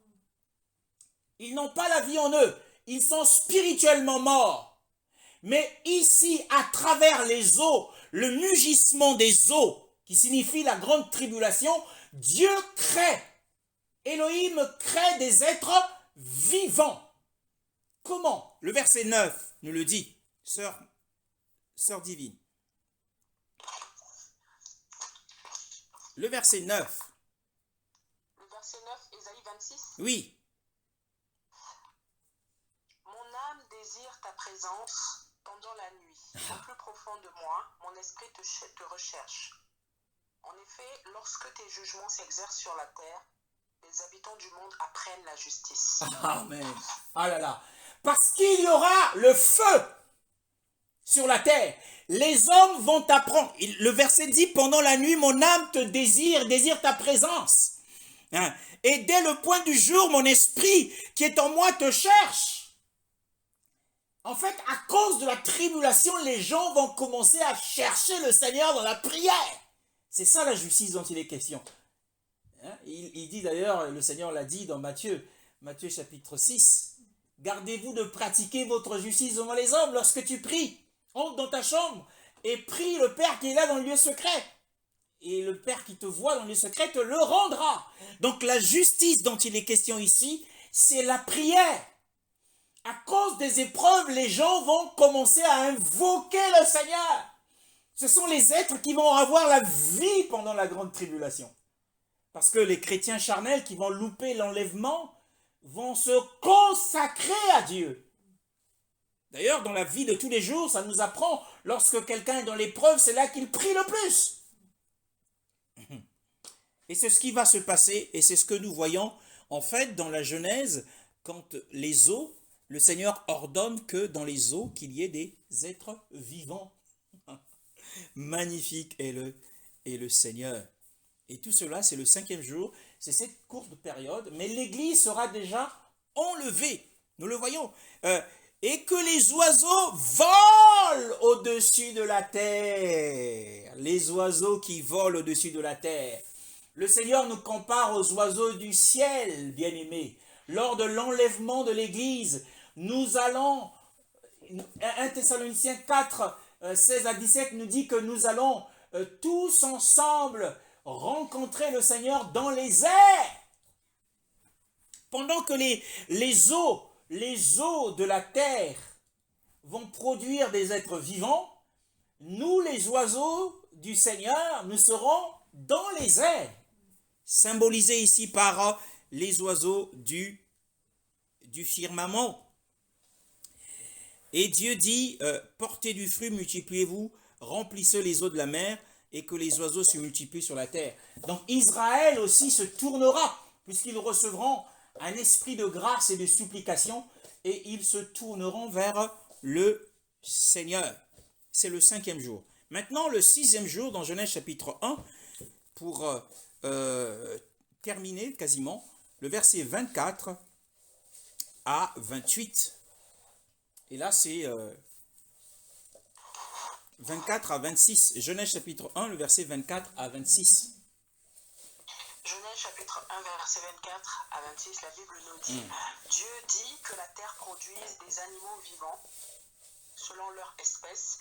Ils n'ont pas la vie en eux. Ils sont spirituellement morts. Mais ici, à travers les eaux, le mugissement des eaux, qui signifie la grande tribulation, Dieu crée. Elohim crée des êtres vivants. Comment? Le verset 9 nous le dit, sœur divine. Le verset 9. Le verset 9, Ésaïe 26. Oui. Mon âme désire ta présence pendant la nuit. Au plus profond de moi, mon esprit te recherche. En effet, lorsque tes jugements s'exercent sur la terre, les habitants du monde apprennent la justice. Amen. Ah là là. Parce qu'il y aura le feu sur la terre. Les hommes vont apprendre. Le verset dit, pendant la nuit, mon âme te désire ta présence. Hein? Et dès le point du jour, mon esprit qui est en moi te cherche. En fait, à cause de la tribulation, les gens vont commencer à chercher le Seigneur dans la prière. C'est ça la justice dont il est question. Hein? Il dit d'ailleurs, le Seigneur l'a dit dans Matthieu chapitre 6, gardez-vous de pratiquer votre justice devant les hommes lorsque tu pries. Entre dans ta chambre et prie le Père qui est là dans le lieu secret. Et le Père qui te voit dans le lieu secret te le rendra. Donc la justice dont il est question ici, c'est la prière. À cause des épreuves, les gens vont commencer à invoquer le Seigneur. Ce sont les êtres qui vont avoir la vie pendant la grande tribulation. Parce que les chrétiens charnels qui vont louper l'enlèvement vont se consacrer à Dieu. D'ailleurs, dans la vie de tous les jours, ça nous apprend, lorsque quelqu'un est dans l'épreuve, c'est là qu'il prie le plus. Et c'est ce qui va se passer, et c'est ce que nous voyons, en fait, dans la Genèse, quand les eaux, le Seigneur ordonne que dans les eaux, qu'il y ait des êtres vivants. Magnifique est le Seigneur. Et tout cela, c'est le 5e jour, c'est cette courte période, mais l'Église sera déjà enlevée. Nous le voyons. Et que les oiseaux volent au-dessus de la terre. Les oiseaux qui volent au-dessus de la terre. Le Seigneur nous compare aux oiseaux du ciel, bien-aimés. Lors de l'enlèvement de l'Église, nous allons, 1 Thessaloniciens 4, 16 à 17 nous dit que nous allons tous ensemble rencontrer le Seigneur dans les airs. Pendant que les eaux de la terre vont produire des êtres vivants, nous, les oiseaux du Seigneur, nous serons dans les airs, symbolisés ici par les oiseaux du firmament. Et Dieu dit, portez du fruit, multipliez-vous, remplissez les eaux de la mer, et que les oiseaux se multiplient sur la terre. Donc Israël aussi se tournera puisqu'ils recevront un esprit de grâce et de supplication, et ils se tourneront vers le Seigneur. C'est le 5e jour. Maintenant, le 6e jour, dans Genèse chapitre 1, pour terminer quasiment, le verset 24 à 28. Et là, c'est 24 à 26. Genèse chapitre 1, le verset 24 à 26. Genèse chapitre 1, verset 24 à 26, la Bible nous dit Dieu dit que la terre produise des animaux vivants selon leur espèce,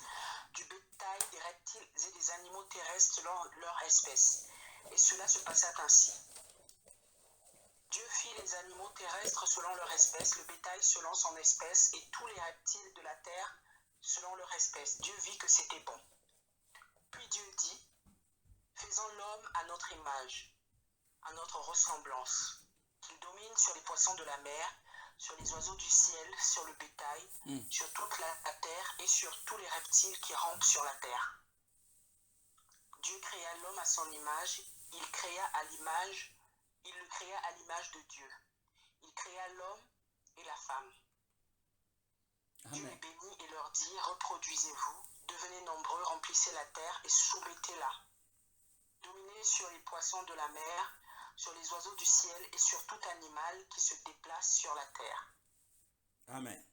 du bétail, des reptiles et des animaux terrestres selon leur espèce. Et cela se passa ainsi. Dieu fit les animaux terrestres selon leur espèce, le bétail selon son espèce, et tous les reptiles de la terre selon leur espèce. Dieu vit que c'était bon. Puis Dieu dit, faisons l'homme à notre image, à notre ressemblance, qu'il domine sur les poissons de la mer, sur les oiseaux du ciel, sur le bétail, sur toute la terre et sur tous les reptiles qui rampent sur la terre. Dieu créa l'homme à son image, il le créa à l'image de Dieu. Il créa l'homme et la femme. Dieu les bénit et leur dit, reproduisez-vous, devenez nombreux, remplissez la terre et soumettez-la. Dominez sur les poissons de la mer, sur les oiseaux du ciel et sur tout animal qui se déplace sur la terre. Amen.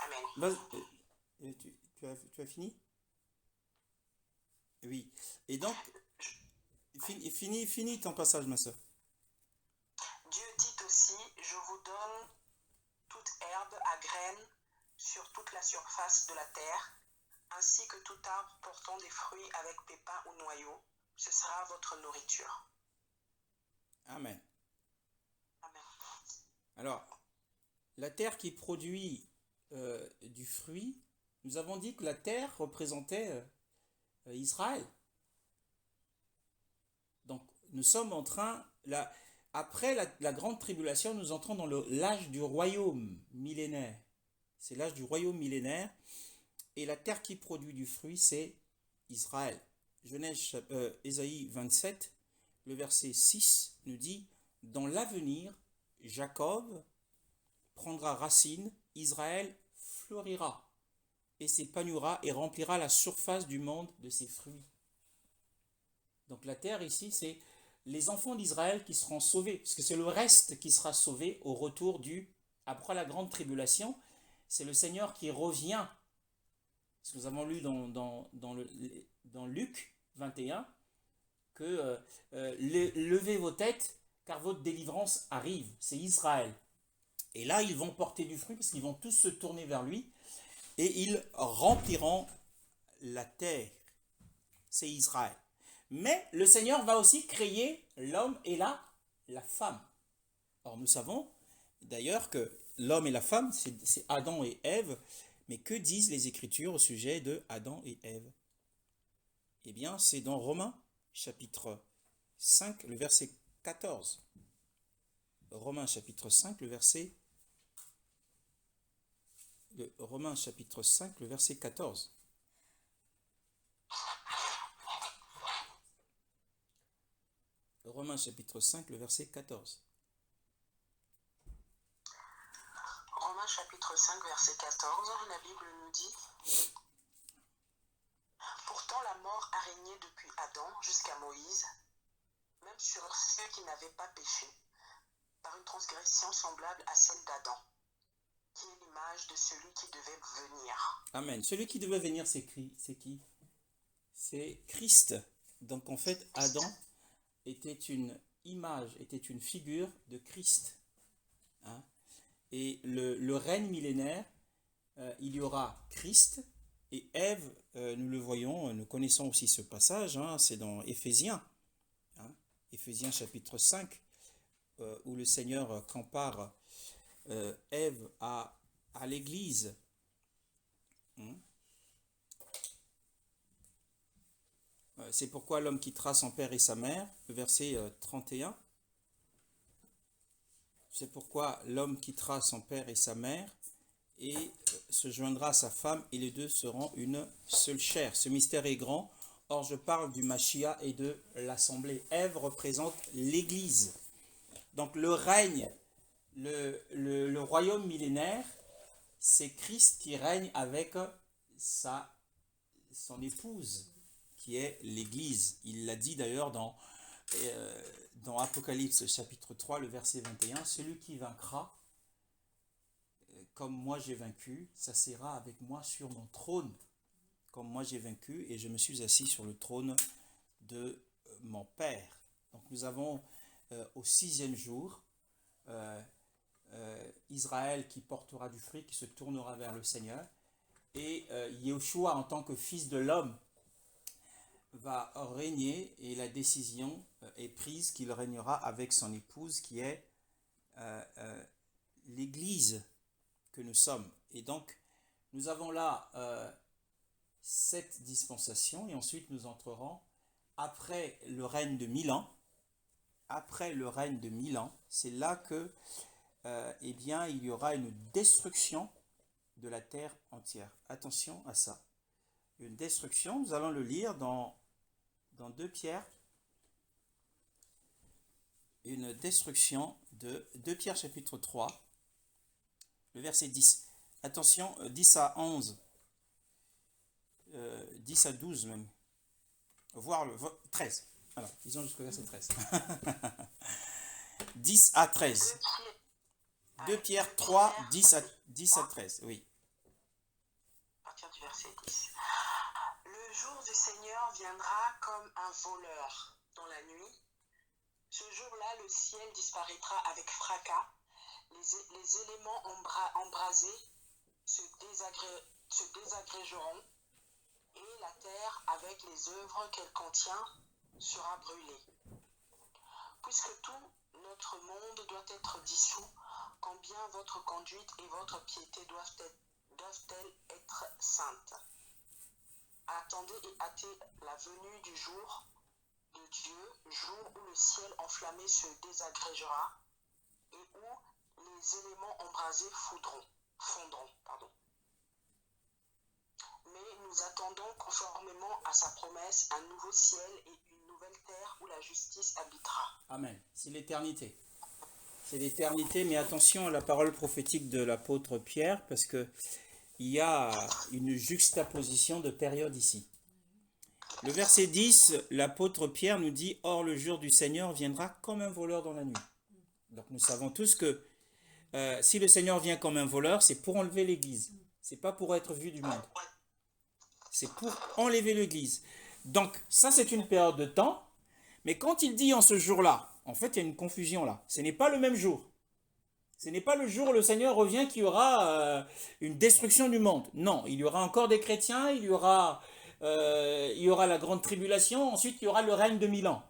Amen. Tu as fini? Oui. Et donc, fini ton passage, ma soeur. Dieu dit aussi, je vous donne toute herbe à graines sur toute la surface de la terre, ainsi que tout arbre portant des fruits avec pépins ou noyaux, ce sera votre nourriture. Amen. Amen. Alors, la terre qui produit du fruit, nous avons dit que la terre représentait Israël. Donc, nous sommes en train, après la grande tribulation, nous entrons dans l'âge du royaume millénaire. C'est l'âge du royaume millénaire. Et la terre qui produit du fruit, c'est Israël. Genèse, Ésaïe 27, le verset 6 nous dit, dans l'avenir, Jacob prendra racine, Israël fleurira et s'épanouira et remplira la surface du monde de ses fruits. Donc la terre ici, c'est les enfants d'Israël qui seront sauvés, parce que c'est le reste qui sera sauvé au retour après la grande tribulation. C'est le Seigneur qui revient. Parce que nous avons lu dans Luc 21 que levez vos têtes car votre délivrance arrive. C'est Israël. Et là, ils vont porter du fruit parce qu'ils vont tous se tourner vers lui et ils rempliront la terre. C'est Israël. Mais le Seigneur va aussi créer l'homme et la femme. Or, nous savons d'ailleurs que l'homme et la femme, c'est Adam et Ève. Mais que disent les Écritures au sujet de Adam et Ève? Eh bien, c'est dans Romains, chapitre 5, le verset 14. Romains, chapitre 5, le verset... Romains, chapitre 5, le verset 14. Romains, chapitre 5, le verset 14. Romains chapitre 5, verset 14, la Bible nous dit « Pourtant la mort a régné depuis Adam jusqu'à Moïse, même sur ceux qui n'avaient pas péché, par une transgression semblable à celle d'Adam, qui est l'image de celui qui devait venir. » Amen. Celui qui devait venir, c'est qui? C'est Christ. Donc en fait, Adam était une image, était une figure de Christ. Hein? Et le règne millénaire, il y aura Christ et Ève, nous le voyons, nous connaissons aussi ce passage, hein, c'est dans Éphésiens, hein, Éphésiens chapitre 5, où le Seigneur compare Ève à l'Église. Hein. C'est pourquoi l'homme quittera son père et sa mère, le verset 31. C'est pourquoi l'homme quittera son père et sa mère et se joindra à sa femme et les deux seront une seule chair. Ce mystère est grand. Or, je parle du Mashiach et de l'assemblée. Ève représente l'Église. Donc le règne, le royaume millénaire, c'est Christ qui règne avec son épouse, qui est l'Église. Il l'a dit d'ailleurs dans Apocalypse chapitre 3, le verset 21, « Celui qui vaincra, comme moi j'ai vaincu, s'assiera avec moi sur mon trône, comme moi j'ai vaincu, et je me suis assis sur le trône de mon Père. » Donc nous avons au 6e jour Israël qui portera du fruit, qui se tournera vers le Seigneur, et Yeshua en tant que fils de l'homme va régner, et la décision est prise qu'il régnera avec son épouse qui est l'Église que nous sommes. Et donc nous avons là cette dispensation, et ensuite nous entrerons après le règne de 1000 ans. Après le règne de 1000 ans, c'est là que eh bien, il y aura une destruction de la terre entière. Attention à ça. Une destruction, nous allons le lire dans 2 Pierre. Une destruction de 2 Pierre chapitre 3, le verset 10. Attention, 10 à 11, 10 à 12 même, voire le 13. Alors, disons jusqu'au verset 13. 10 à 13. 2 Pierre 3, 10 à 13, oui. À partir du verset 10. Le jour du Seigneur viendra comme un voleur dans la nuit. Ce jour-là, le ciel disparaîtra avec fracas. Les éléments embrasés se désagrégeront, et la terre, avec les œuvres qu'elle contient, sera brûlée. Puisque tout notre monde doit être dissous, combien votre conduite et votre piété doivent-elles être saintes. Attendez et hâtez la venue du jour de Dieu, jour où le ciel enflammé se désagrégera et où les éléments embrasés fondront. Mais nous attendons conformément à sa promesse un nouveau ciel et une nouvelle terre où la justice habitera. Amen. C'est l'éternité. C'est l'éternité, mais attention à la parole prophétique de l'apôtre Pierre, parce que il y a une juxtaposition de périodes ici. Le verset 10, l'apôtre Pierre nous dit « Or, le jour du Seigneur viendra comme un voleur dans la nuit. » Donc nous savons tous que si le Seigneur vient comme un voleur, c'est pour enlever l'Église. C'est pas pour être vu du monde. C'est pour enlever l'Église. Donc ça, c'est une période de temps. Mais quand il dit en ce jour-là, en fait, il y a une confusion là. Ce n'est pas le même jour. Ce n'est pas le jour où le Seigneur revient qu'il y aura une destruction du monde. Non, il y aura encore des chrétiens, il y aura la grande tribulation, ensuite il y aura le règne de 1000 ans.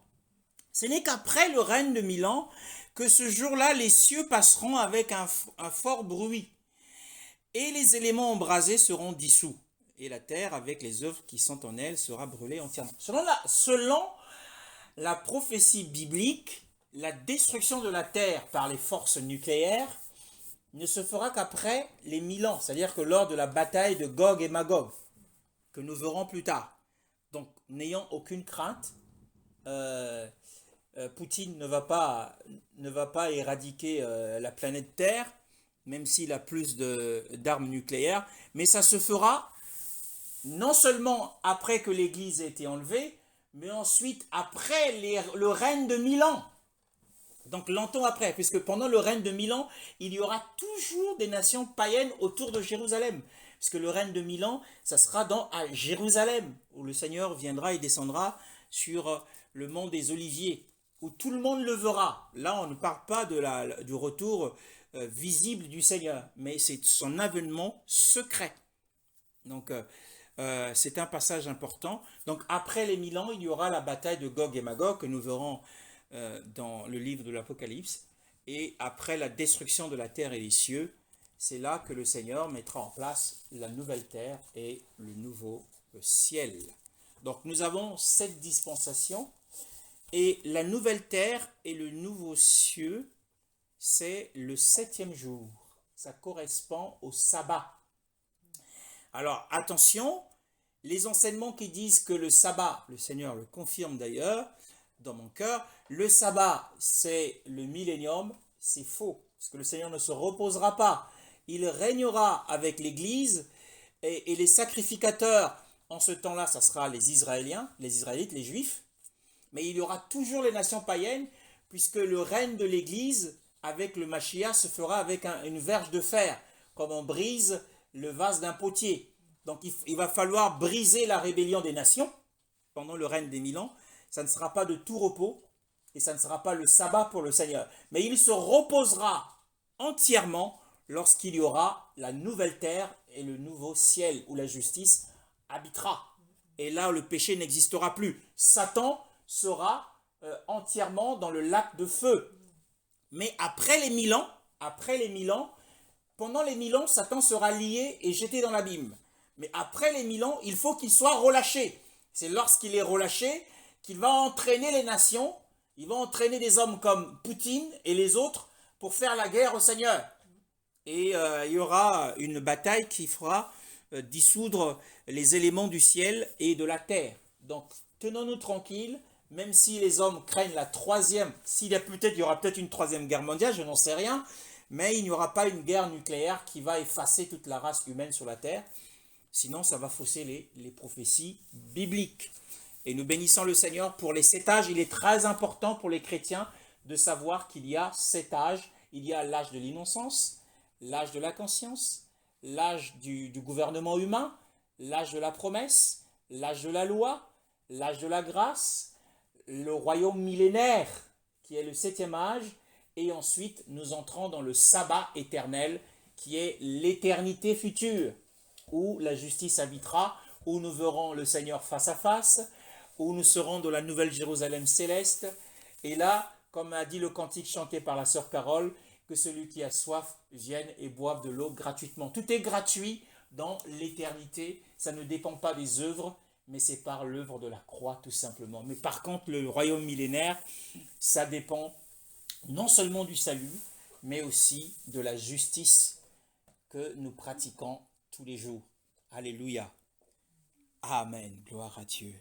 Ce n'est qu'après le règne de 1000 ans que ce jour-là, les cieux passeront avec un fort bruit. Et les éléments embrasés seront dissous. Et la terre, avec les œuvres qui sont en elle, sera brûlée entièrement. Selon la prophétie biblique, la destruction de la terre par les forces nucléaires ne se fera qu'après les 1000 ans, c'est-à-dire que lors de la bataille de Gog et Magog, que nous verrons plus tard. Donc, n'ayant aucune crainte, Poutine ne va pas éradiquer la planète Terre, même s'il a plus d'armes nucléaires, mais ça se fera non seulement après que l'Église ait été enlevée, mais ensuite après le règne de 1000 ans. Donc longtemps après, puisque pendant le règne de 1000 ans, il y aura toujours des nations païennes autour de Jérusalem. Puisque le règne de 1000 ans, ça sera à Jérusalem, où le Seigneur viendra et descendra sur le mont des Oliviers, où tout le monde le verra. Là, on ne parle pas du retour visible du Seigneur, mais c'est son avènement secret. Donc, c'est un passage important. Donc, après les 1000 ans, il y aura la bataille de Gog et Magog, que nous verrons dans le livre de l'Apocalypse. Et après la destruction de la terre et des cieux, c'est là que le Seigneur mettra en place la nouvelle terre et le nouveau ciel. Donc nous avons cette dispensation, et la nouvelle terre et le nouveau cieux, c'est le 7e jour. Ça correspond au sabbat. Alors attention, les enseignements qui disent que le sabbat, le Seigneur le confirme d'ailleurs, dans mon cœur. Le sabbat, c'est le millénium, c'est faux, parce que le Seigneur ne se reposera pas. Il régnera avec l'Église et les sacrificateurs, en ce temps-là, ça sera les Israéliens, les Israélites, les Juifs, mais il y aura toujours les nations païennes, puisque le règne de l'Église avec le Mashiach se fera avec une verge de fer, comme on brise le vase d'un potier. Donc il va falloir briser la rébellion des nations pendant le règne des 1000 ans. Ça ne sera pas de tout repos et ça ne sera pas le sabbat pour le Seigneur. Mais il se reposera entièrement lorsqu'il y aura la nouvelle terre et le nouveau ciel où la justice habitera. Et là, le péché n'existera plus. Satan sera entièrement dans le lac de feu. Mais après les 1000 ans, pendant les 1000 ans, Satan sera lié et jeté dans l'abîme. Mais après les 1000 ans, il faut qu'il soit relâché. C'est lorsqu'il est relâché qu'il va entraîner les nations, il va entraîner des hommes comme Poutine et les autres pour faire la guerre au Seigneur. Et il y aura une bataille qui fera dissoudre les éléments du ciel et de la terre. Donc, tenons-nous tranquilles, même si les hommes craignent la troisième, il y aura peut-être une troisième guerre mondiale, je n'en sais rien, mais il n'y aura pas une guerre nucléaire qui va effacer toute la race humaine sur la terre. Sinon, ça va fausser les prophéties bibliques. Et nous bénissons le Seigneur pour les 7 âges. Il est très important pour les chrétiens de savoir qu'il y a 7 âges. Il y a l'âge de l'innocence, l'âge de la conscience, l'âge du gouvernement humain, l'âge de la promesse, l'âge de la loi, l'âge de la grâce, le royaume millénaire qui est le 7e âge, et ensuite nous entrons dans le sabbat éternel qui est l'éternité future, où la justice habitera, où nous verrons le Seigneur face à face, où nous serons dans la nouvelle Jérusalem céleste. Et là, comme a dit le cantique chanté par la sœur Carole, que celui qui a soif vienne et boive de l'eau gratuitement. Tout est gratuit dans l'éternité. Ça ne dépend pas des œuvres, mais c'est par l'œuvre de la croix tout simplement. Mais par contre, le royaume millénaire, ça dépend non seulement du salut, mais aussi de la justice que nous pratiquons tous les jours. Alléluia. Amen. Gloire à Dieu.